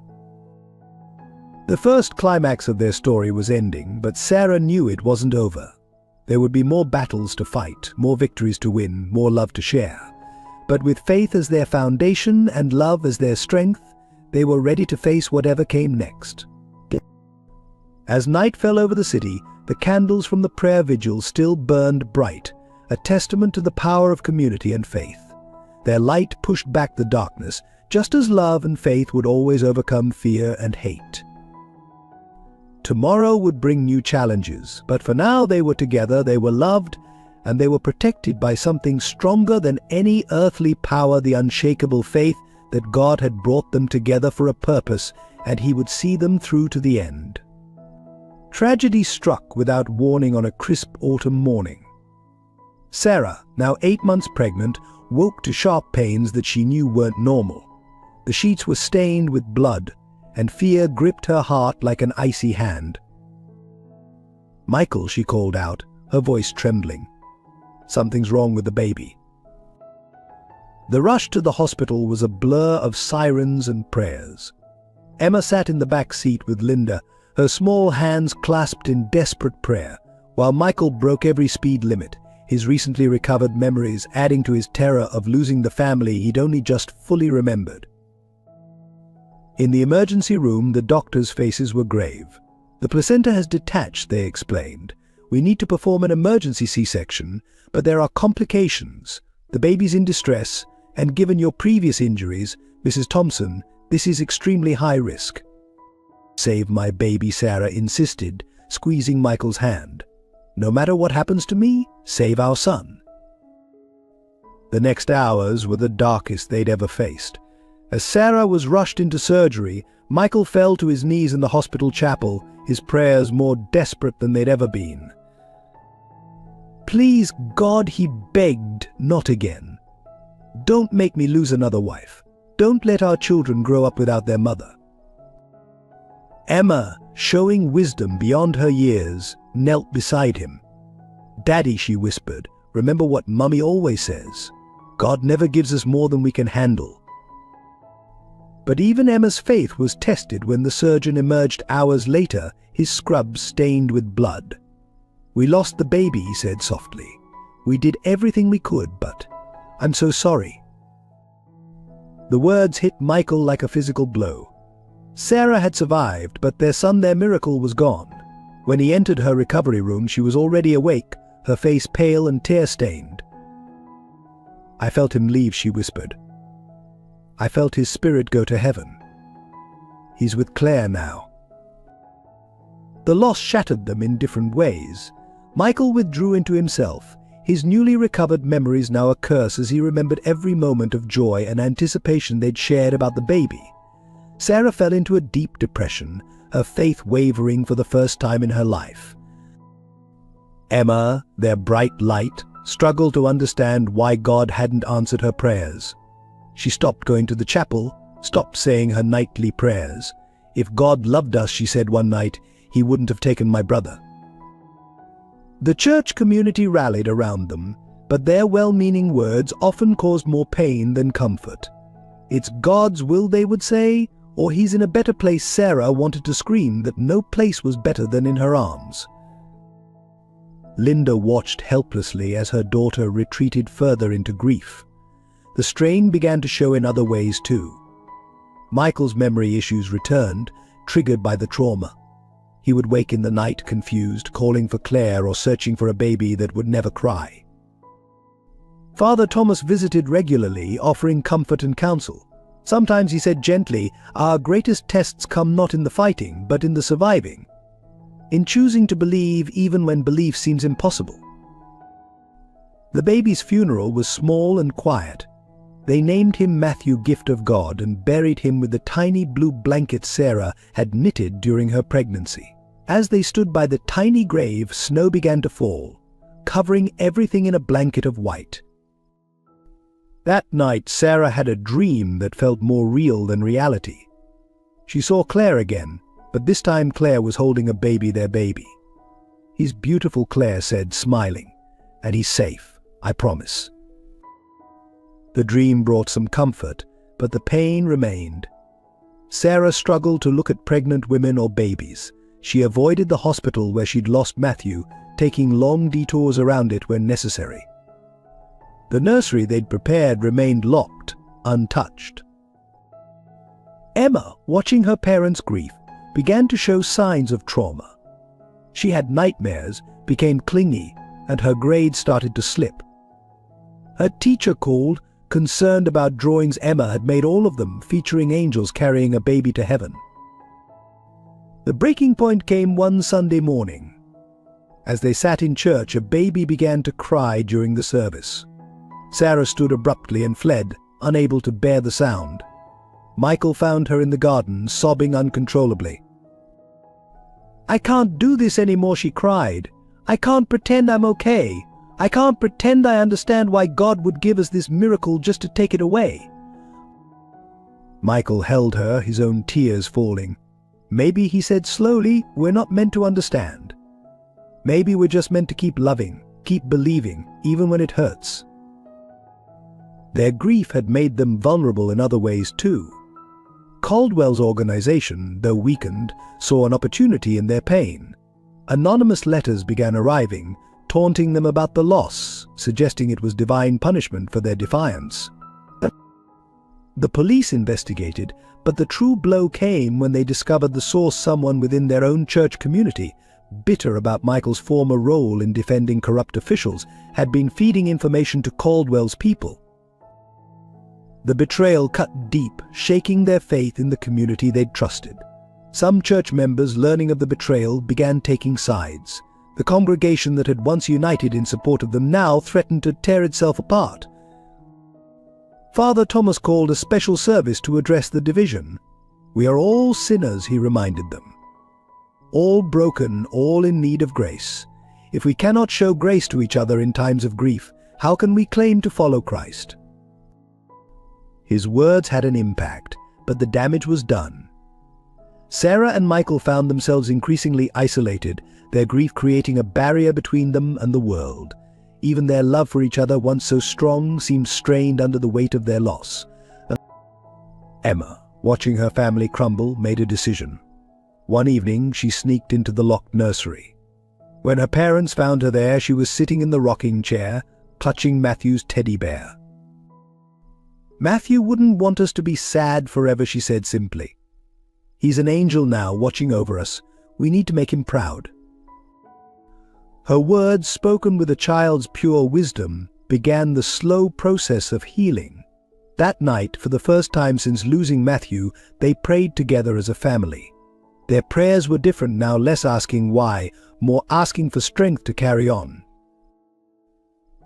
The first climax of their story was ending, but Sarah knew it wasn't over. There would be more battles to fight, more victories to win, more love to share. But with faith as their foundation and love as their strength, they were ready to face whatever came next. As night fell over the city, the candles from the prayer vigil still burned bright, a testament to the power of community and faith. Their light pushed back the darkness, just as love and faith would always overcome fear and hate. Tomorrow would bring new challenges, but for now they were together, they were loved, and they were protected by something stronger than any earthly power, the unshakable faith that God had brought them together for a purpose, and He would see them through to the end. Tragedy struck without warning on a crisp autumn morning. Sarah, now 8 months pregnant, woke to sharp pains that she knew weren't normal. The sheets were stained with blood, and fear gripped her heart like an icy hand. "Michael," she called out, her voice trembling. "Something's wrong with the baby." The rush to the hospital was a blur of sirens and prayers. Emma sat in the back seat with Linda, her small hands clasped in desperate prayer, while Michael broke every speed limit, his recently recovered memories adding to his terror of losing the family he'd only just fully remembered. In the emergency room, the doctors' faces were grave. "The placenta has detached," they explained. "We need to perform an emergency C-section, but there are complications. The baby's in distress, and given your previous injuries, Mrs. Thompson, this is extremely high risk." "Save my baby," Sarah insisted, squeezing Michael's hand. "No matter what happens to me, save our son." The next hours were the darkest they'd ever faced. As Sarah was rushed into surgery, Michael fell to his knees in the hospital chapel, his prayers more desperate than they'd ever been. "Please, God," he begged, "not again. Don't make me lose another wife. Don't let our children grow up without their mother." Emma, showing wisdom beyond her years, knelt beside him. "Daddy," she whispered, "remember what Mummy always says. God never gives us more than we can handle." But even Emma's faith was tested when the surgeon emerged hours later, his scrubs stained with blood. "We lost the baby," he said softly. "We did everything we could, but I'm so sorry." The words hit Michael like a physical blow. Sarah had survived, but their son, their miracle, was gone. When he entered her recovery room, she was already awake, her face pale and tear-stained. "I felt him leave," she whispered. "I felt his spirit go to heaven. He's with Claire now." The loss shattered them in different ways. Michael withdrew into himself, his newly recovered memories now a curse as he remembered every moment of joy and anticipation they'd shared about the baby. Sarah fell into a deep depression, her faith wavering for the first time in her life. Emma, their bright light, struggled to understand why God hadn't answered her prayers. She stopped going to the chapel, stopped saying her nightly prayers. "If God loved us," she said one night, "He wouldn't have taken my brother." The church community rallied around them, but their well-meaning words often caused more pain than comfort. "It's God's will," they would say, or "He's in a better place." Sarah wanted to scream that no place was better than in her arms. Linda watched helplessly as her daughter retreated further into grief. The strain began to show in other ways too. Michael's memory issues returned, triggered by the trauma. He would wake in the night confused, calling for Claire or searching for a baby that would never cry. Father Thomas visited regularly, offering comfort and counsel. Sometimes he said gently, "Our greatest tests come not in the fighting, but in the surviving. In choosing to believe even when belief seems impossible." The baby's funeral was small and quiet. They named him Matthew, Gift of God, and buried him with the tiny blue blanket Sarah had knitted during her pregnancy. As they stood by the tiny grave, snow began to fall, covering everything in a blanket of white. That night, Sarah had a dream that felt more real than reality. She saw Claire again, but this time Claire was holding a baby, their baby. "He's beautiful," Claire said, smiling, "and he's safe, I promise." The dream brought some comfort, but the pain remained. Sarah struggled to look at pregnant women or babies. She avoided the hospital where she'd lost Matthew, taking long detours around it when necessary. The nursery they'd prepared remained locked, untouched. Emma, watching her parents' grief, began to show signs of trauma. She had nightmares, became clingy, and her grades started to slip. Her teacher called, concerned about drawings Emma had made, all of them featuring angels carrying a baby to heaven. The breaking point came one Sunday morning. As they sat in church, a baby began to cry during the service. Sarah stood abruptly and fled, unable to bear the sound. Michael found her in the garden, sobbing uncontrollably. "I can't do this anymore," she cried. "I can't pretend I'm okay. I can't pretend I understand why God would give us this miracle just to take it away." Michael held her, his own tears falling. "Maybe," he said slowly, "we're not meant to understand. Maybe we're just meant to keep loving, keep believing, even when it hurts." Their grief had made them vulnerable in other ways too. Caldwell's organization, though weakened, saw an opportunity in their pain. Anonymous letters began arriving, taunting them about the loss, suggesting it was divine punishment for their defiance. The police investigated, but the true blow came when they discovered the source, someone within their own church community, bitter about Michael's former role in defending corrupt officials, had been feeding information to Caldwell's people. The betrayal cut deep, shaking their faith in the community they'd trusted. Some church members, learning of the betrayal, began taking sides. The congregation that had once united in support of them now threatened to tear itself apart. Father Thomas called a special service to address the division. "We are all sinners," he reminded them. "All broken, all in need of grace. If we cannot show grace to each other in times of grief, how can we claim to follow Christ?" His words had an impact, but the damage was done. Sarah and Michael found themselves increasingly isolated, their grief creating a barrier between them and the world. Even their love for each other, once so strong, seemed strained under the weight of their loss. Emma, watching her family crumble, made a decision. One evening, she sneaked into the locked nursery. When her parents found her there, she was sitting in the rocking chair, clutching Matthew's teddy bear. "Matthew wouldn't want us to be sad forever," she said simply. "He's an angel now, watching over us. We need to make him proud." Her words, spoken with a child's pure wisdom, began the slow process of healing. That night, for the first time since losing Matthew, they prayed together as a family. Their prayers were different now, less asking why, more asking for strength to carry on.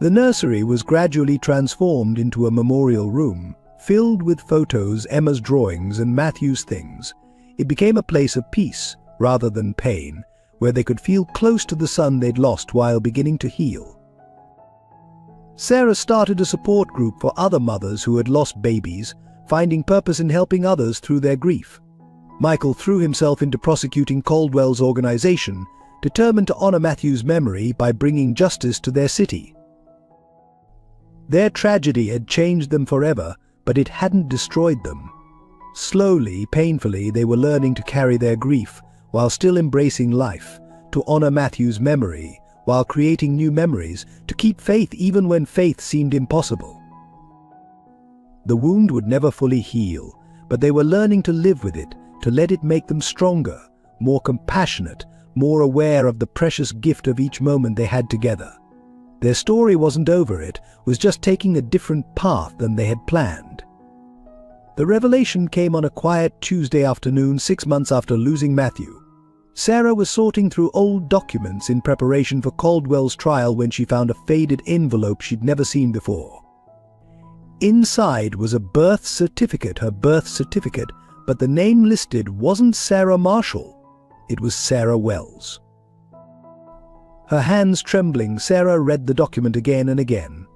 The nursery was gradually transformed into a memorial room, filled with photos, Emma's drawings, and Matthew's things. It became a place of peace, rather than pain, where they could feel close to the son they'd lost while beginning to heal. Sarah started a support group for other mothers who had lost babies, finding purpose in helping others through their grief. Michael threw himself into prosecuting Caldwell's organization, determined to honor Matthew's memory by bringing justice to their city. Their tragedy had changed them forever, but it hadn't destroyed them. Slowly, painfully, they were learning to carry their grief, while still embracing life, to honor Matthew's memory, while creating new memories, to keep faith even when faith seemed impossible. The wound would never fully heal, but they were learning to live with it, to let it make them stronger, more compassionate, more aware of the precious gift of each moment they had together. Their story wasn't over, it was just taking a different path than they had planned. The revelation came on a quiet Tuesday afternoon 6 months after losing Matthew. Sarah was sorting through old documents in preparation for Caldwell's trial when she found a faded envelope she'd never seen before. Inside was a birth certificate, her birth certificate, but the name listed wasn't Sarah Marshall, it was Sarah Wells. Her hands trembling, Sarah read the document again and again.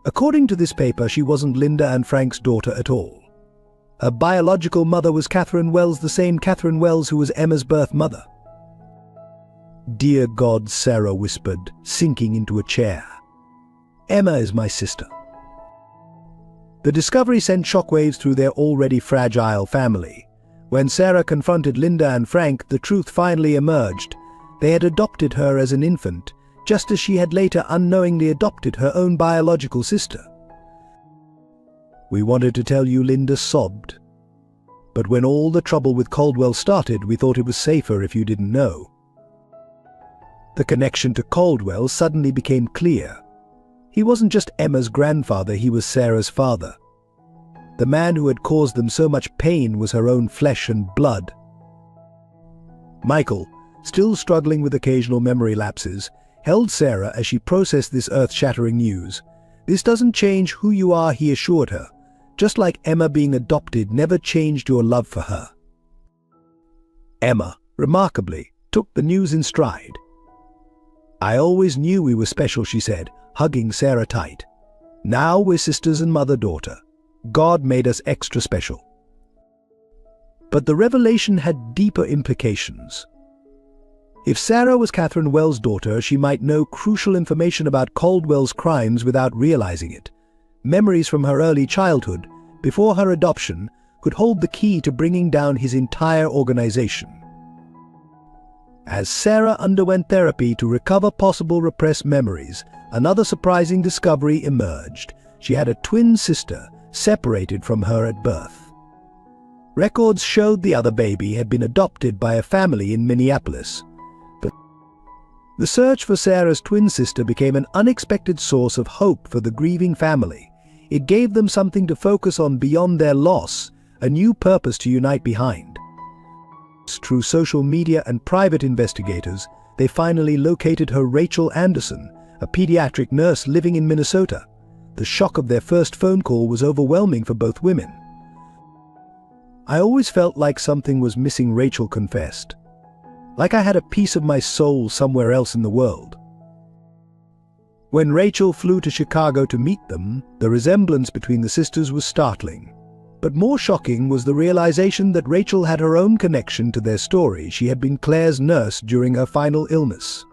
According to this paper, she wasn't Linda and Frank's daughter at all. Her biological mother was Catherine Wells, the same Catherine Wells who was Emma's birth mother. "Dear God," Sarah whispered, sinking into a chair. "Emma is my sister." The discovery sent shockwaves through their already fragile family. When Sarah confronted Linda and Frank, the truth finally emerged. They had adopted her as an infant, just as she had later unknowingly adopted her own biological sister. "We wanted to tell you," Linda sobbed. "But when all the trouble with Caldwell started, we thought it was safer if you didn't know." The connection to Caldwell suddenly became clear. He wasn't just Emma's grandfather, he was Sarah's father. The man who had caused them so much pain was her own flesh and blood. Michael, still struggling with occasional memory lapses, held Sarah as she processed this earth-shattering news. "This doesn't change who you are," he assured her. "Just like Emma being adopted never changed your love for her." Emma, remarkably, took the news in stride. "I always knew we were special," she said, hugging Sarah tight. "Now we're sisters and mother-daughter. God made us extra special." But the revelation had deeper implications. If Sarah was Catherine Wells' daughter, she might know crucial information about Caldwell's crimes without realizing it. Memories from her early childhood, before her adoption, could hold the key to bringing down his entire organization. As Sarah underwent therapy to recover possible repressed memories, another surprising discovery emerged. She had a twin sister, separated from her at birth. Records showed the other baby had been adopted by a family in Minneapolis. But the search for Sarah's twin sister became an unexpected source of hope for the grieving family. It gave them something to focus on beyond their loss, a new purpose to unite behind. Through social media and private investigators, they finally located her, Rachel Anderson, a pediatric nurse living in Minnesota. The shock of their first phone call was overwhelming for both women. "I always felt like something was missing," Rachel confessed. "Like I had a piece of my soul somewhere else in the world." When Rachel flew to Chicago to meet them, the resemblance between the sisters was startling. But more shocking was the realization that Rachel had her own connection to their story. She had been Claire's nurse during her final illness.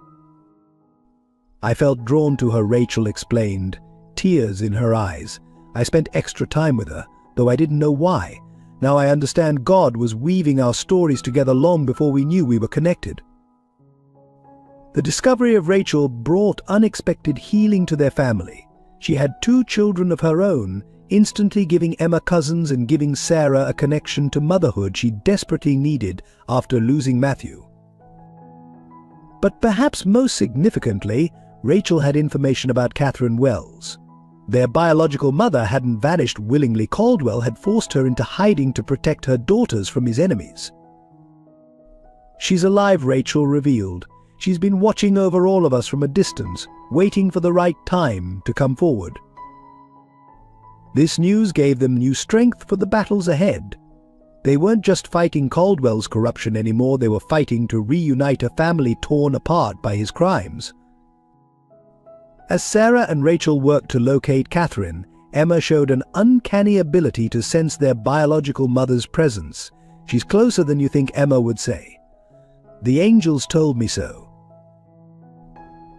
"I felt drawn to her," Rachel explained, tears in her eyes. "I spent extra time with her, though I didn't know why. Now I understand God was weaving our stories together long before we knew we were connected." The discovery of Rachel brought unexpected healing to their family. She had 2 children of her own, instantly giving Emma cousins and giving Sarah a connection to motherhood she desperately needed after losing Matthew. But perhaps most significantly, Rachel had information about Catherine Wells. Their biological mother hadn't vanished willingly. Caldwell had forced her into hiding to protect her daughters from his enemies. "She's alive," Rachel revealed. "She's been watching over all of us from a distance, waiting for the right time to come forward." This news gave them new strength for the battles ahead. They weren't just fighting Caldwell's corruption anymore, they were fighting to reunite a family torn apart by his crimes. As Sarah and Rachel worked to locate Catherine, Emma showed an uncanny ability to sense their biological mother's presence. "She's closer than you think," Emma would say. "The angels told me so."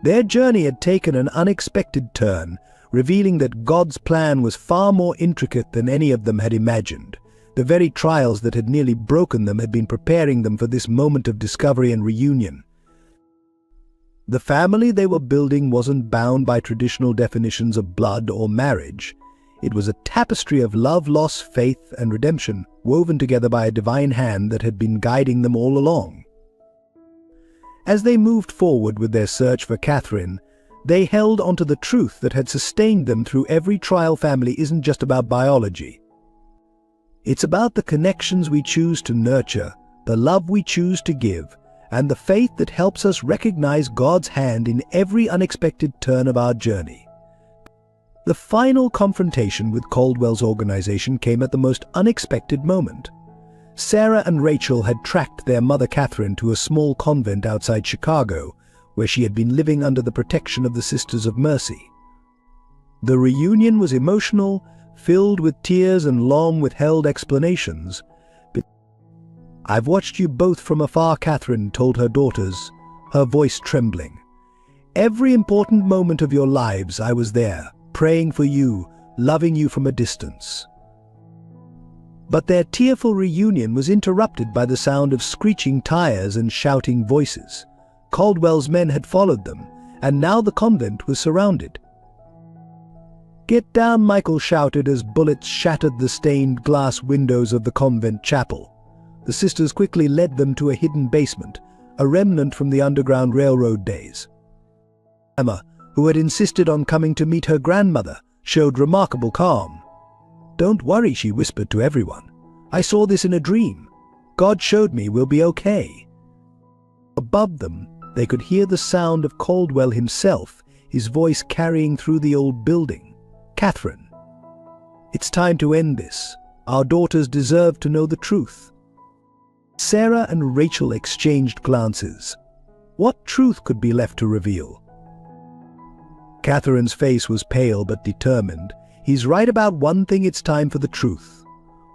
Their journey had taken an unexpected turn, revealing that God's plan was far more intricate than any of them had imagined. The very trials that had nearly broken them had been preparing them for this moment of discovery and reunion. The family they were building wasn't bound by traditional definitions of blood or marriage. It was a tapestry of love, loss, faith, and redemption, woven together by a divine hand that had been guiding them all along. As they moved forward with their search for Catherine, they held onto the truth that had sustained them through every trial. Family isn't just about biology. It's about the connections we choose to nurture, the love we choose to give, and the faith that helps us recognize God's hand in every unexpected turn of our journey. The final confrontation with Caldwell's organization came at the most unexpected moment. Sarah and Rachel had tracked their mother Catherine to a small convent outside Chicago, where she had been living under the protection of the Sisters of Mercy. The reunion was emotional, filled with tears and long-withheld explanations. "I've watched you both from afar," Catherine told her daughters, her voice trembling. "Every important moment of your lives I was there, praying for you, loving you from a distance." But their tearful reunion was interrupted by the sound of screeching tires and shouting voices. Caldwell's men had followed them, and now the convent was surrounded. "Get down," Michael shouted as bullets shattered the stained glass windows of the convent chapel. The sisters quickly led them to a hidden basement, a remnant from the Underground Railroad days. Emma, who had insisted on coming to meet her grandmother, showed remarkable calm. "Don't worry," she whispered to everyone. "I saw this in a dream. God showed me we'll be okay." Above them, they could hear the sound of Caldwell himself, his voice carrying through the old building. "Catherine, it's time to end this. Our daughters deserve to know the truth." Sarah and Rachel exchanged glances. What truth could be left to reveal? Catherine's face was pale but determined. "He's right about one thing, it's time for the truth."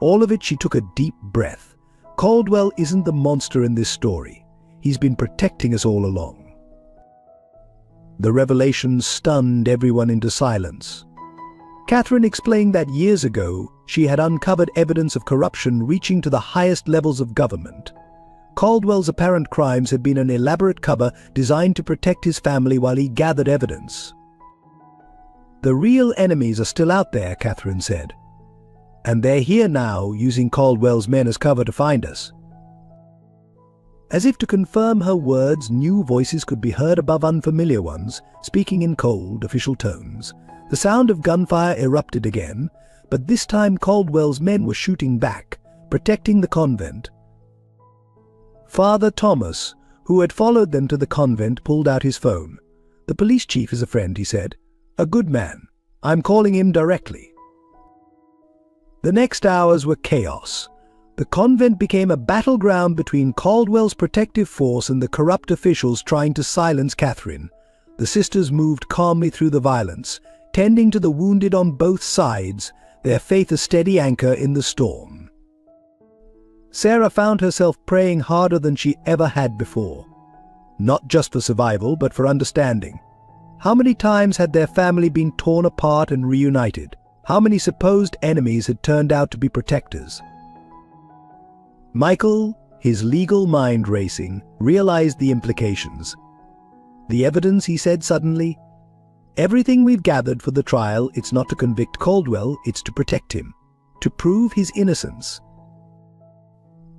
All of it, she took a deep breath. Caldwell isn't the monster in this story. He's been protecting us all along. The revelation stunned everyone into silence. Catherine explained that years ago, she had uncovered evidence of corruption reaching to the highest levels of government. Caldwell's apparent crimes had been an elaborate cover designed to protect his family while he gathered evidence. "The real enemies are still out there," Catherine said. "And they're here now, using Caldwell's men as cover to find us." As if to confirm her words, new voices could be heard above unfamiliar ones, speaking in cold, official tones. The sound of gunfire erupted again, but this time Caldwell's men were shooting back, protecting the convent. Father Thomas, who had followed them to the convent, pulled out his phone. "The police chief is a friend," he said. "A good man. I'm calling him directly." The next hours were chaos. The convent became a battleground between Caldwell's protective force and the corrupt officials trying to silence Catherine. The sisters moved calmly through the violence, tending to the wounded on both sides, their faith a steady anchor in the storm. Sarah found herself praying harder than she ever had before. Not just for survival, but for understanding. How many times had their family been torn apart and reunited? How many supposed enemies had turned out to be protectors? Michael, his legal mind racing, realized the implications. "The evidence," he said suddenly. "Everything we've gathered for the trial, it's not to convict Caldwell, it's to protect him, to prove his innocence."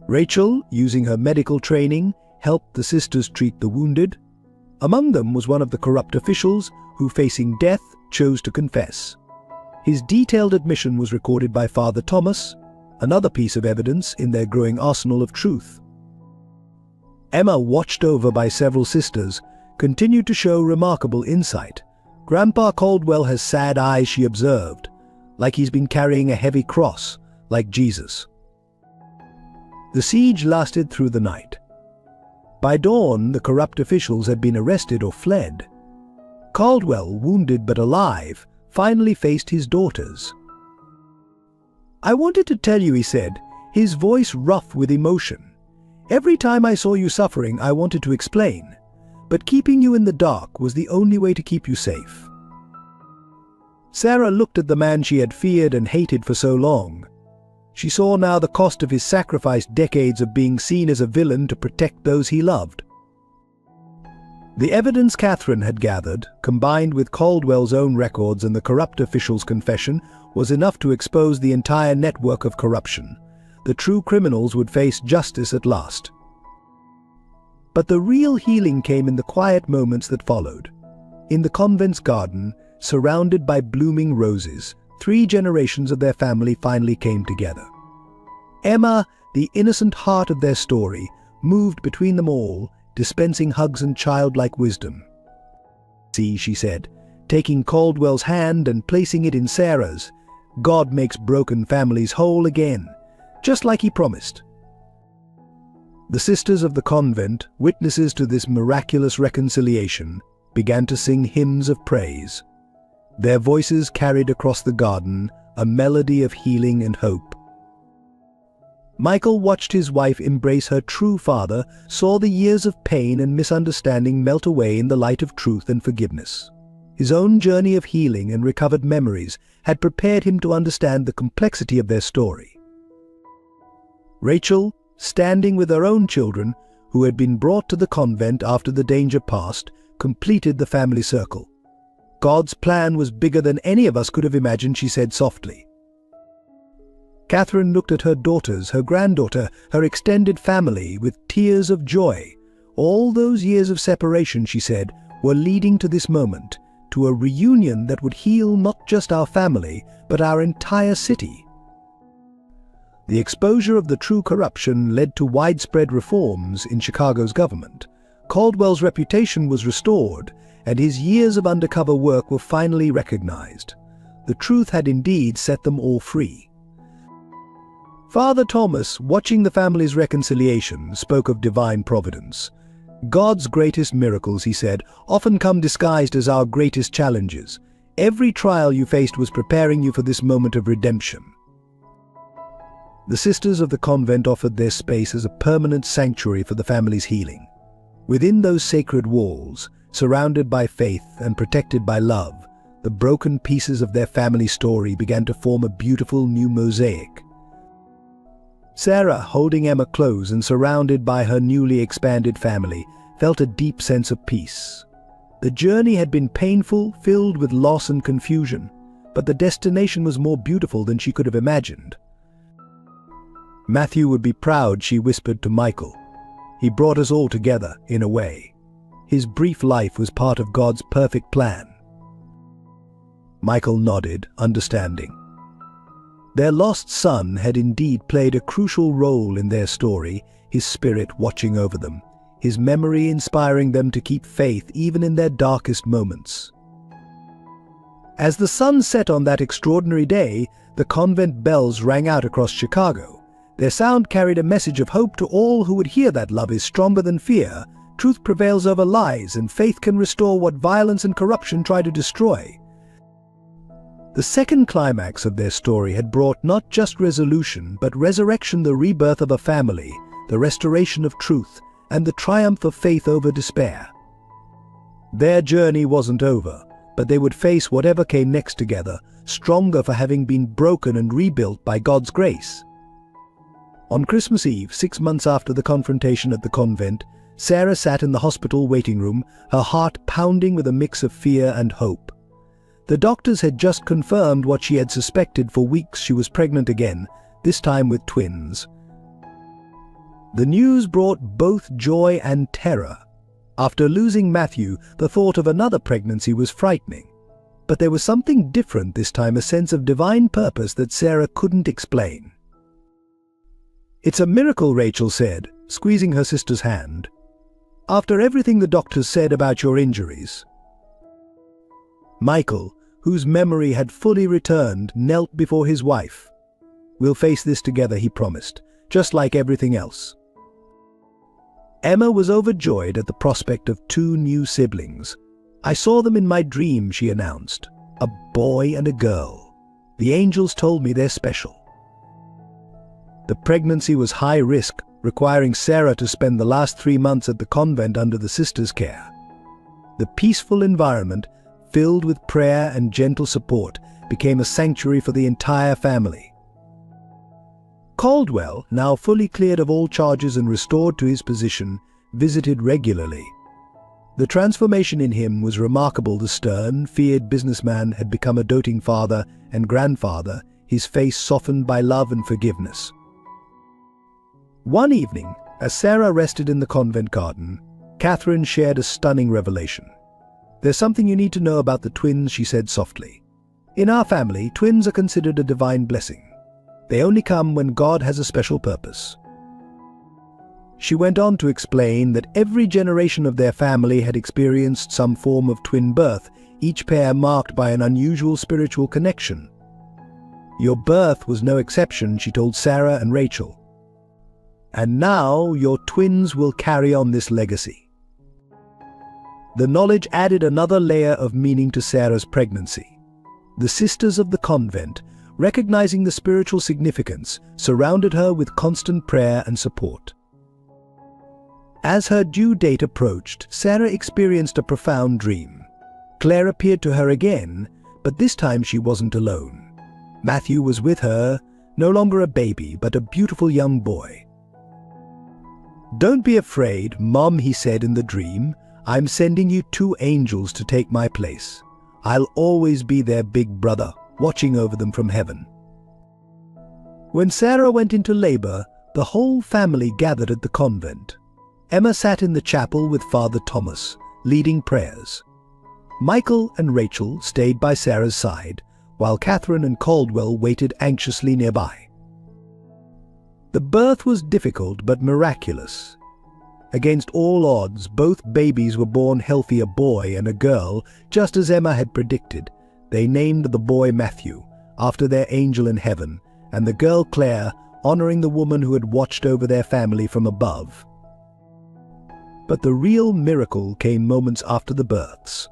Rachel, using her medical training, helped the sisters treat the wounded. Among them was one of the corrupt officials who, facing death, chose to confess. His detailed admission was recorded by Father Thomas, another piece of evidence in their growing arsenal of truth. Emma, watched over by several sisters, continued to show remarkable insight. "Grandpa Caldwell has sad eyes," she observed, "like he's been carrying a heavy cross, like Jesus." The siege lasted through the night. By dawn, the corrupt officials had been arrested or fled. Caldwell, wounded but alive, finally faced his daughters. "I wanted to tell you," he said, his voice rough with emotion. "Every time I saw you suffering, I wanted to explain. But keeping you in the dark was the only way to keep you safe." Sarah looked at the man she had feared and hated for so long. She saw now the cost of his sacrificed decades of being seen as a villain to protect those he loved. The evidence Catherine had gathered, combined with Caldwell's own records and the corrupt official's confession, was enough to expose the entire network of corruption. The true criminals would face justice at last. But the real healing came in the quiet moments that followed. In the convent's garden, surrounded by blooming roses, 3 generations of their family finally came together. Emma, the innocent heart of their story, moved between them all, dispensing hugs and childlike wisdom. "See," she said, taking Caldwell's hand and placing it in Sarah's, "God makes broken families whole again, just like he promised." The sisters of the convent, witnesses to this miraculous reconciliation, began to sing hymns of praise. Their voices carried across the garden a melody of healing and hope. Michael watched his wife embrace her true father, saw the years of pain and misunderstanding melt away in the light of truth and forgiveness. His own journey of healing and recovered memories had prepared him to understand the complexity of their story. Rachel, standing with her own children, who had been brought to the convent after the danger passed, completed the family circle. "God's plan was bigger than any of us could have imagined," she said softly. Catherine looked at her daughters, her granddaughter, her extended family with tears of joy. All those years of separation, she said, were leading to this moment, to a reunion that would heal not just our family, but our entire city. The exposure of the true corruption led to widespread reforms in Chicago's government. Caldwell's reputation was restored, and his years of undercover work were finally recognized. The truth had indeed set them all free. Father Thomas, watching the family's reconciliation, spoke of divine providence. "God's greatest miracles," he said, "often come disguised as our greatest challenges. Every trial you faced was preparing you for this moment of redemption." The sisters of the convent offered their space as a permanent sanctuary for the family's healing. Within those sacred walls, surrounded by faith and protected by love, the broken pieces of their family story began to form a beautiful new mosaic. Sarah, holding Emma close and surrounded by her newly expanded family, felt a deep sense of peace. The journey had been painful, filled with loss and confusion, but the destination was more beautiful than she could have imagined. "Matthew would be proud," she whispered to Michael. "He brought us all together, in a way. His brief life was part of God's perfect plan." Michael nodded, understanding. Their lost son had indeed played a crucial role in their story, his spirit watching over them, his memory inspiring them to keep faith even in their darkest moments. As the sun set on that extraordinary day, the convent bells rang out across Chicago. Their sound carried a message of hope to all who would hear that love is stronger than fear, truth prevails over lies, and faith can restore what violence and corruption try to destroy. The second climax of their story had brought not just resolution, but resurrection, the rebirth of a family, the restoration of truth, and the triumph of faith over despair. Their journey wasn't over, but they would face whatever came next together, stronger for having been broken and rebuilt by God's grace. On Christmas Eve, 6 months after the confrontation at the convent, Sarah sat in the hospital waiting room, her heart pounding with a mix of fear and hope. The doctors had just confirmed what she had suspected for weeks: she was pregnant again, this time with twins. The news brought both joy and terror. After losing Matthew, the thought of another pregnancy was frightening. But there was something different this time, a sense of divine purpose that Sarah couldn't explain. "It's a miracle," Rachel said, squeezing her sister's hand. "After everything the doctors said about your injuries." Michael, whose memory had fully returned, knelt before his wife. "We'll face this together," he promised, "just like everything else." Emma was overjoyed at the prospect of 2 new siblings. "I saw them in my dream," she announced. "A boy and a girl. The angels told me they're special." The pregnancy was high risk, requiring Sarah to spend the last 3 months at the convent under the sisters' care. The peaceful environment, filled with prayer and gentle support, became a sanctuary for the entire family. Caldwell, now fully cleared of all charges and restored to his position, visited regularly. The transformation in him was remarkable. The stern, feared businessman had become a doting father and grandfather, his face softened by love and forgiveness. One evening, as Sarah rested in the convent garden, Catherine shared a stunning revelation. "There's something you need to know about the twins," she said softly. "In our family, twins are considered a divine blessing. They only come when God has a special purpose." She went on to explain that every generation of their family had experienced some form of twin birth, each pair marked by an unusual spiritual connection. "Your birth was no exception," she told Sarah and Rachel. "And now your twins will carry on this legacy." The knowledge added another layer of meaning to Sarah's pregnancy. The sisters of the convent, recognizing the spiritual significance, surrounded her with constant prayer and support. As her due date approached, Sarah experienced a profound dream. Claire appeared to her again, but this time she wasn't alone. Matthew was with her, no longer a baby, but a beautiful young boy. "Don't be afraid, Mom," he said in the dream. "I'm sending you 2 angels to take my place. I'll always be their big brother, watching over them from heaven." When Sarah went into labor, the whole family gathered at the convent. Emma sat in the chapel with Father Thomas, leading prayers. Michael and Rachel stayed by Sarah's side, while Catherine and Caldwell waited anxiously nearby. The birth was difficult but miraculous. Against all odds, both babies were born healthy, a boy and a girl, just as Emma had predicted. They named the boy Matthew, after their angel in heaven, and the girl Claire, honoring the woman who had watched over their family from above. But the real miracle came moments after the births.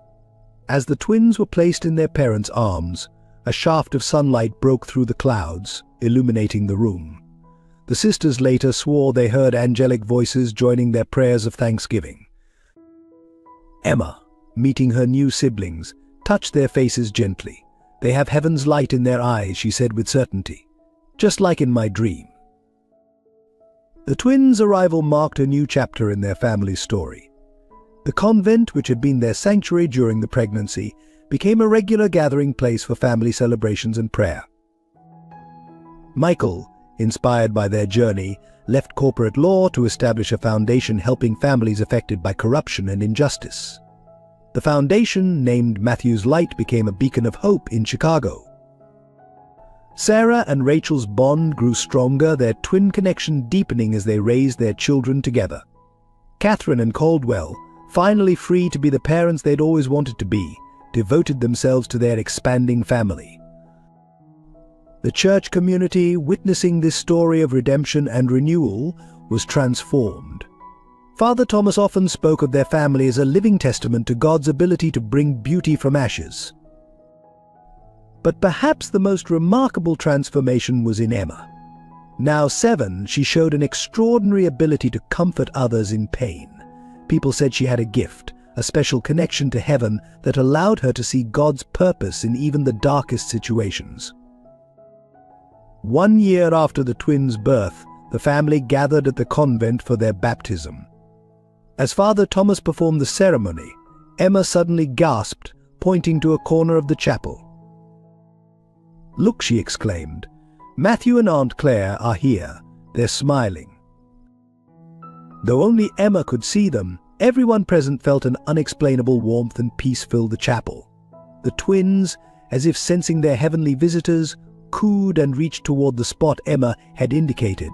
As the twins were placed in their parents' arms, a shaft of sunlight broke through the clouds, illuminating the room. The sisters later swore they heard angelic voices joining their prayers of thanksgiving. Emma, meeting her new siblings, touched their faces gently. "They have heaven's light in their eyes," she said with certainty, "just like in my dream." The twins' arrival marked a new chapter in their family's story. The convent, which had been their sanctuary during the pregnancy, became a regular gathering place for family celebrations and prayer. Michael, inspired by their journey, left corporate law to establish a foundation helping families affected by corruption and injustice. The foundation, named Matthew's Light, became a beacon of hope in Chicago. Sarah and Rachel's bond grew stronger, their twin connection deepening as they raised their children together. Catherine and Caldwell, finally free to be the parents they'd always wanted to be, devoted themselves to their expanding family. The church community, witnessing this story of redemption and renewal, was transformed. Father Thomas often spoke of their family as a living testament to God's ability to bring beauty from ashes. But perhaps the most remarkable transformation was in Emma. Now 7, she showed an extraordinary ability to comfort others in pain. People said she had a gift, a special connection to heaven that allowed her to see God's purpose in even the darkest situations. 1 year after the twins' birth, the family gathered at the convent for their baptism. As Father Thomas performed the ceremony, Emma suddenly gasped, pointing to a corner of the chapel. "Look," she exclaimed. "Matthew and Aunt Claire are here. They're smiling." Though only Emma could see them, everyone present felt an unexplainable warmth and peace fill the chapel. The twins, as if sensing their heavenly visitors, cooed and reached toward the spot Emma had indicated.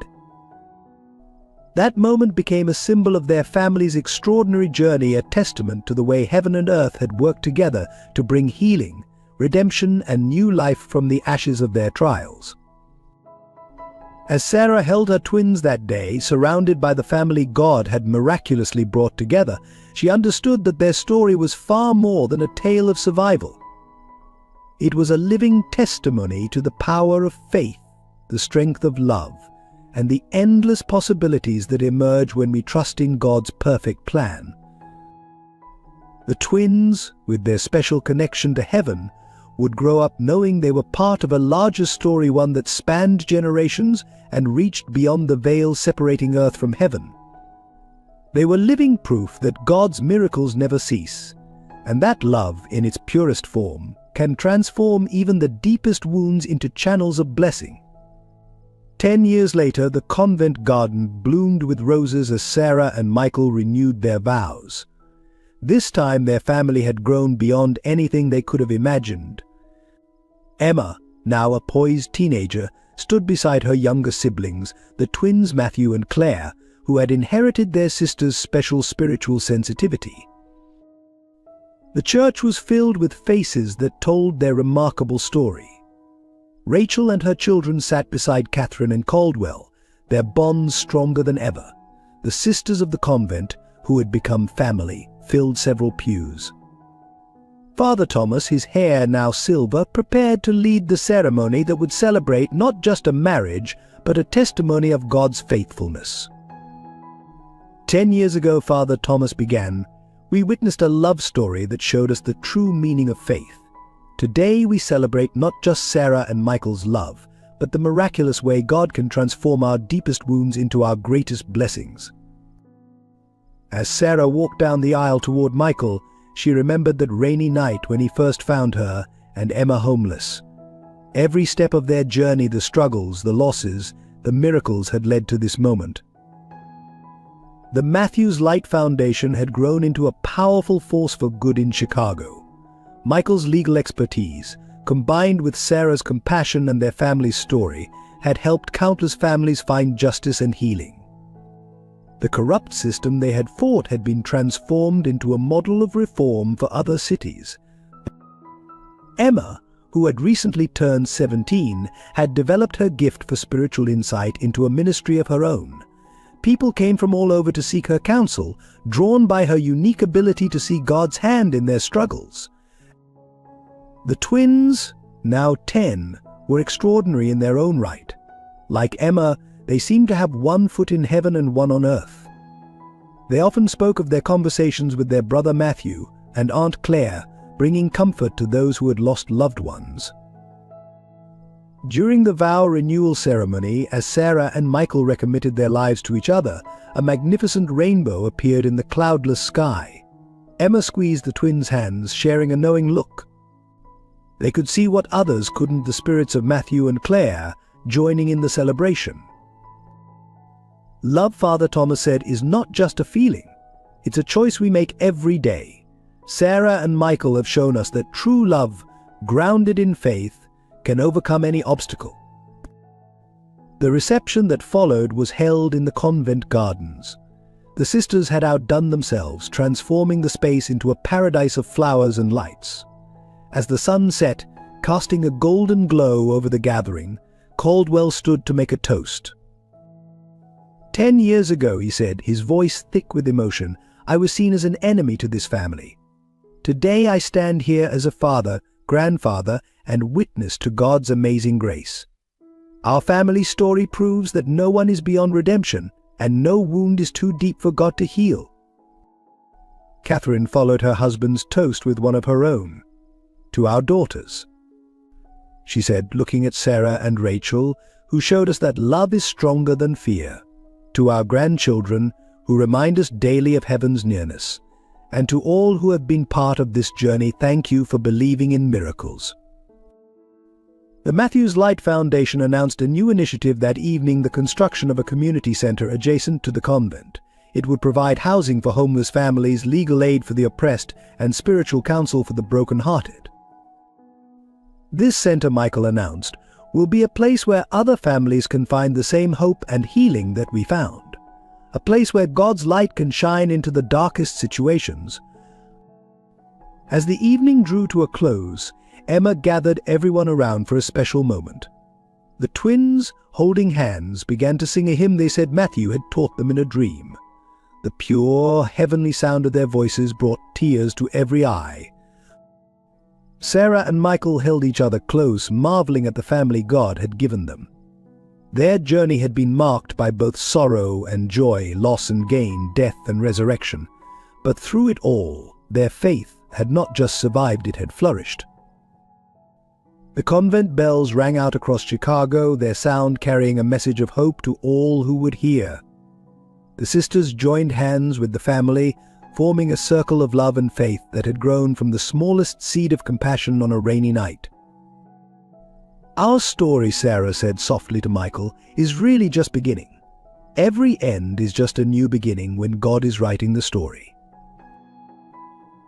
That moment became a symbol of their family's extraordinary journey, a testament to the way heaven and earth had worked together to bring healing, redemption, and new life from the ashes of their trials. As Sarah held her twins that day, surrounded by the family God had miraculously brought together, she understood that their story was far more than a tale of survival. It was a living testimony to the power of faith, the strength of love, and the endless possibilities that emerge when we trust in God's perfect plan. The twins, with their special connection to heaven, would grow up knowing they were part of a larger story, one that spanned generations and reached beyond the veil separating earth from heaven. They were living proof that God's miracles never cease, and that love, in its purest form, can transform even the deepest wounds into channels of blessing. 10 years later, the convent garden bloomed with roses as Sarah and Michael renewed their vows. This time their family had grown beyond anything they could have imagined. Emma, now a poised teenager, stood beside her younger siblings, the twins Matthew and Claire, who had inherited their sister's special spiritual sensitivity. The church was filled with faces that told their remarkable story. Rachel and her children sat beside Catherine and Caldwell, their bonds stronger than ever. The sisters of the convent, who had become family, filled several pews. Father Thomas, his hair now silver, prepared to lead the ceremony that would celebrate not just a marriage, but a testimony of God's faithfulness. 10 years ago, Father Thomas began, we witnessed a love story that showed us the true meaning of faith. Today we celebrate not just Sarah and Michael's love, but the miraculous way God can transform our deepest wounds into our greatest blessings. As Sarah walked down the aisle toward Michael, she remembered that rainy night when he first found her and Emma homeless. Every step of their journey, the struggles, the losses, the miracles had led to this moment. The Matthews Light Foundation had grown into a powerful force for good in Chicago. Michael's legal expertise, combined with Sarah's compassion and their family's story, had helped countless families find justice and healing. The corrupt system they had fought had been transformed into a model of reform for other cities. Emma, who had recently turned 17, had developed her gift for spiritual insight into a ministry of her own. People came from all over to seek her counsel, drawn by her unique ability to see God's hand in their struggles. The twins, now 10, were extraordinary in their own right. Like Emma, they seemed to have one foot in heaven and one on earth. They often spoke of their conversations with their brother Matthew and Aunt Claire, bringing comfort to those who had lost loved ones. During the vow renewal ceremony, as Sarah and Michael recommitted their lives to each other, a magnificent rainbow appeared in the cloudless sky. Emma squeezed the twins' hands, sharing a knowing look. They could see what others couldn't, the spirits of Matthew and Claire, joining in the celebration. Love, Father Thomas said, is not just a feeling. It's a choice we make every day. Sarah and Michael have shown us that true love, grounded in faith, can overcome any obstacle. The reception that followed was held in the convent gardens. The sisters had outdone themselves, transforming the space into a paradise of flowers and lights. As the sun set, casting a golden glow over the gathering, Caldwell stood to make a toast. 10 years ago, he said, his voice thick with emotion, I was seen as an enemy to this family. Today I stand here as a father, grandfather, and witness to God's amazing grace. Our family story proves that no one is beyond redemption, and no wound is too deep for God to heal. Catherine followed her husband's toast with one of her own. To our daughters, she said, looking at Sarah and Rachel, who showed us that love is stronger than fear. To our grandchildren, who remind us daily of heaven's nearness. And to all who have been part of this journey, thank you for believing in miracles. The Matthews Light Foundation announced a new initiative that evening, the construction of a community center adjacent to the convent. It would provide housing for homeless families, legal aid for the oppressed, and spiritual counsel for the broken-hearted. This center, Michael announced, will be a place where other families can find the same hope and healing that we found. A place where God's light can shine into the darkest situations. As the evening drew to a close, Emma gathered everyone around for a special moment. The twins, holding hands, began to sing a hymn they said Matthew had taught them in a dream. The pure, heavenly sound of their voices brought tears to every eye. Sarah and Michael held each other close, marveling at the family God had given them. Their journey had been marked by both sorrow and joy, loss and gain, death and resurrection. But through it all, their faith had not just survived, it had flourished. The convent bells rang out across Chicago, their sound carrying a message of hope to all who would hear. The sisters joined hands with the family, forming a circle of love and faith that had grown from the smallest seed of compassion on a rainy night. "Our story," Sarah said softly to Michael, "is really just beginning. Every end is just a new beginning when God is writing the story."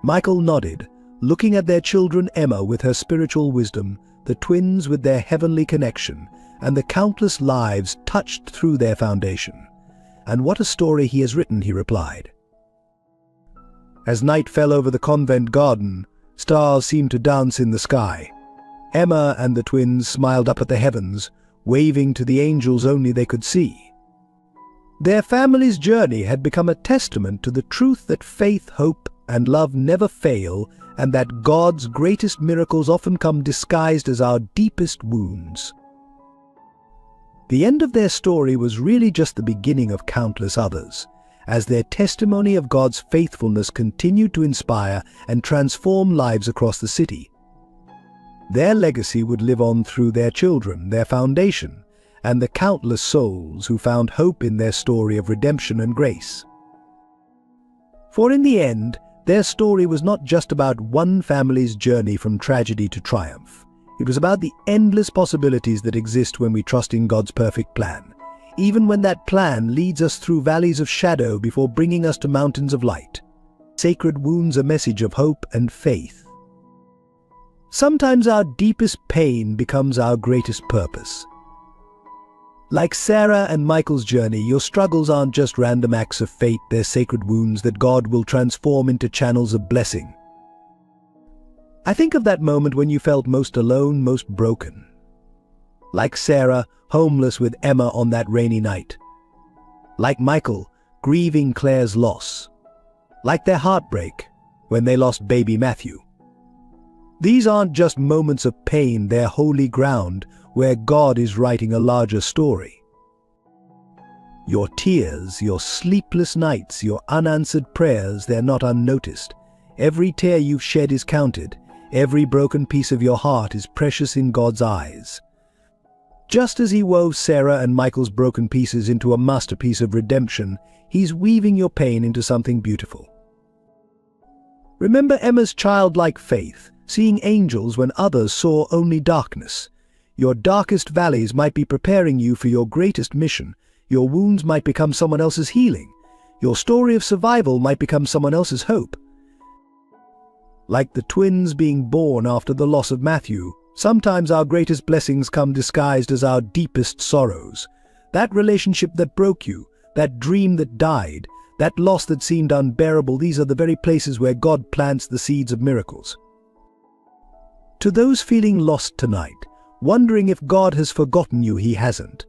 Michael nodded, looking at their children, Emma with her spiritual wisdom, the twins with their heavenly connection, and the countless lives touched through their foundation. "And what a story he has written," he replied. As night fell over the convent garden, stars seemed to dance in the sky. Emma and the twins smiled up at the heavens, waving to the angels only they could see. Their family's journey had become a testament to the truth that faith, hope, and love never fail, and that God's greatest miracles often come disguised as our deepest wounds. The end of their story was really just the beginning of countless others, as their testimony of God's faithfulness continued to inspire and transform lives across the city. Their legacy would live on through their children, their foundation, and the countless souls who found hope in their story of redemption and grace. For in the end, their story was not just about one family's journey from tragedy to triumph. It was about the endless possibilities that exist when we trust in God's perfect plan, even when that plan leads us through valleys of shadow before bringing us to mountains of light. Sacred wounds, a message of hope and faith. Sometimes our deepest pain becomes our greatest purpose. Like Sarah and Michael's journey, your struggles aren't just random acts of fate, they're sacred wounds that God will transform into channels of blessing. I think of that moment when you felt most alone, most broken. Like Sarah, homeless with Emma on that rainy night. Like Michael, grieving Claire's loss. Like their heartbreak when they lost baby Matthew. These aren't just moments of pain, they're holy ground where God is writing a larger story. Your tears, your sleepless nights, your unanswered prayers, they're not unnoticed. Every tear you've shed is counted. Every broken piece of your heart is precious in God's eyes. Just as He wove Sarah and Michael's broken pieces into a masterpiece of redemption, He's weaving your pain into something beautiful. Remember Emma's childlike faith, seeing angels when others saw only darkness. Your darkest valleys might be preparing you for your greatest mission. Your wounds might become someone else's healing. Your story of survival might become someone else's hope. Like the twins being born after the loss of Matthew, sometimes our greatest blessings come disguised as our deepest sorrows. That relationship that broke you, that dream that died, that loss that seemed unbearable, these are the very places where God plants the seeds of miracles. To those feeling lost tonight, wondering if God has forgotten you, He hasn't.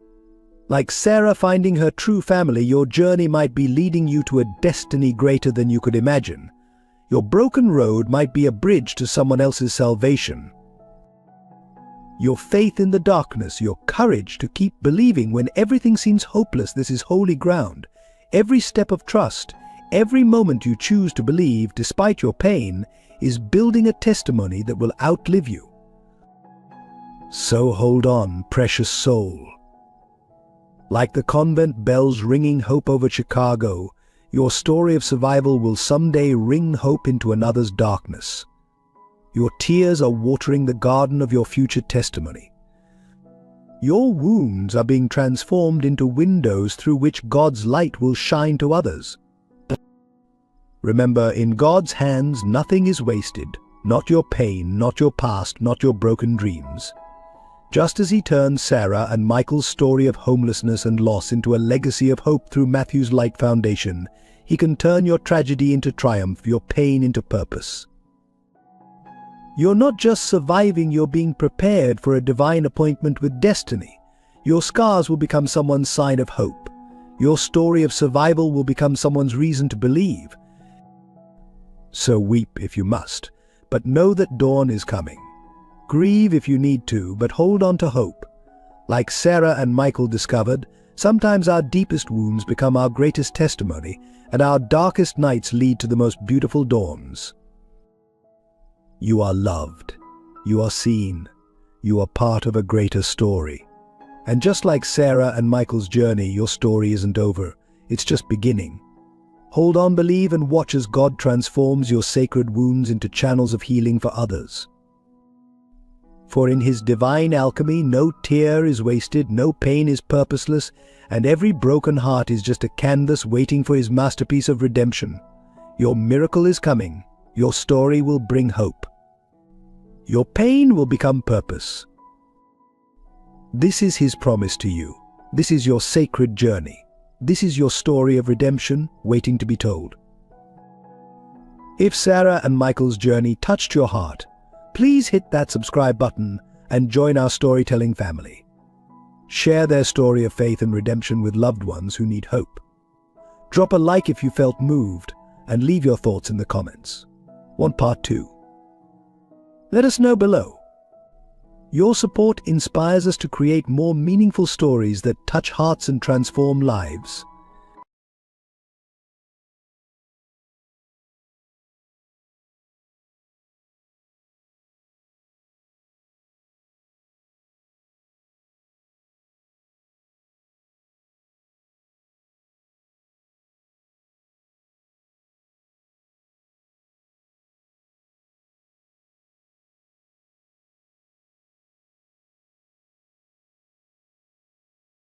Like Sarah finding her true family, your journey might be leading you to a destiny greater than you could imagine. Your broken road might be a bridge to someone else's salvation. Your faith in the darkness, your courage to keep believing when everything seems hopeless, this is holy ground. Every step of trust, every moment you choose to believe despite your pain, is building a testimony that will outlive you. So hold on, precious soul. Like the convent bells ringing hope over Chicago, your story of survival will someday ring hope into another's darkness. Your tears are watering the garden of your future testimony. Your wounds are being transformed into windows through which God's light will shine to others. Remember, in God's hands, nothing is wasted. Not your pain, not your past, not your broken dreams. Just as He turned Sarah and Michael's story of homelessness and loss into a legacy of hope through Matthew's light foundation, He can turn your tragedy into triumph, your pain into purpose. You're not just surviving, you're being prepared for a divine appointment with destiny. Your scars will become someone's sign of hope. Your story of survival will become someone's reason to believe. So weep if you must, but know that dawn is coming. Grieve if you need to, but hold on to hope. Like Sarah and Michael discovered, sometimes our deepest wounds become our greatest testimony, and our darkest nights lead to the most beautiful dawns. You are loved. You are seen. You are part of a greater story. And just like Sarah and Michael's journey, your story isn't over. It's just beginning. Hold on, believe, and watch as God transforms your sacred wounds into channels of healing for others. For in His divine alchemy, no tear is wasted, no pain is purposeless, and every broken heart is just a canvas waiting for His masterpiece of redemption. Your miracle is coming. Your story will bring hope. Your pain will become purpose. This is His promise to you. This is your sacred journey. This is your story of redemption waiting to be told. If Sarah and Michael's journey touched your heart, please hit that subscribe button and join our storytelling family. Share their story of faith and redemption with loved ones who need hope. Drop a like if you felt moved and leave your thoughts in the comments. Want part 2? Let us know below. Your support inspires us to create more meaningful stories that touch hearts and transform lives.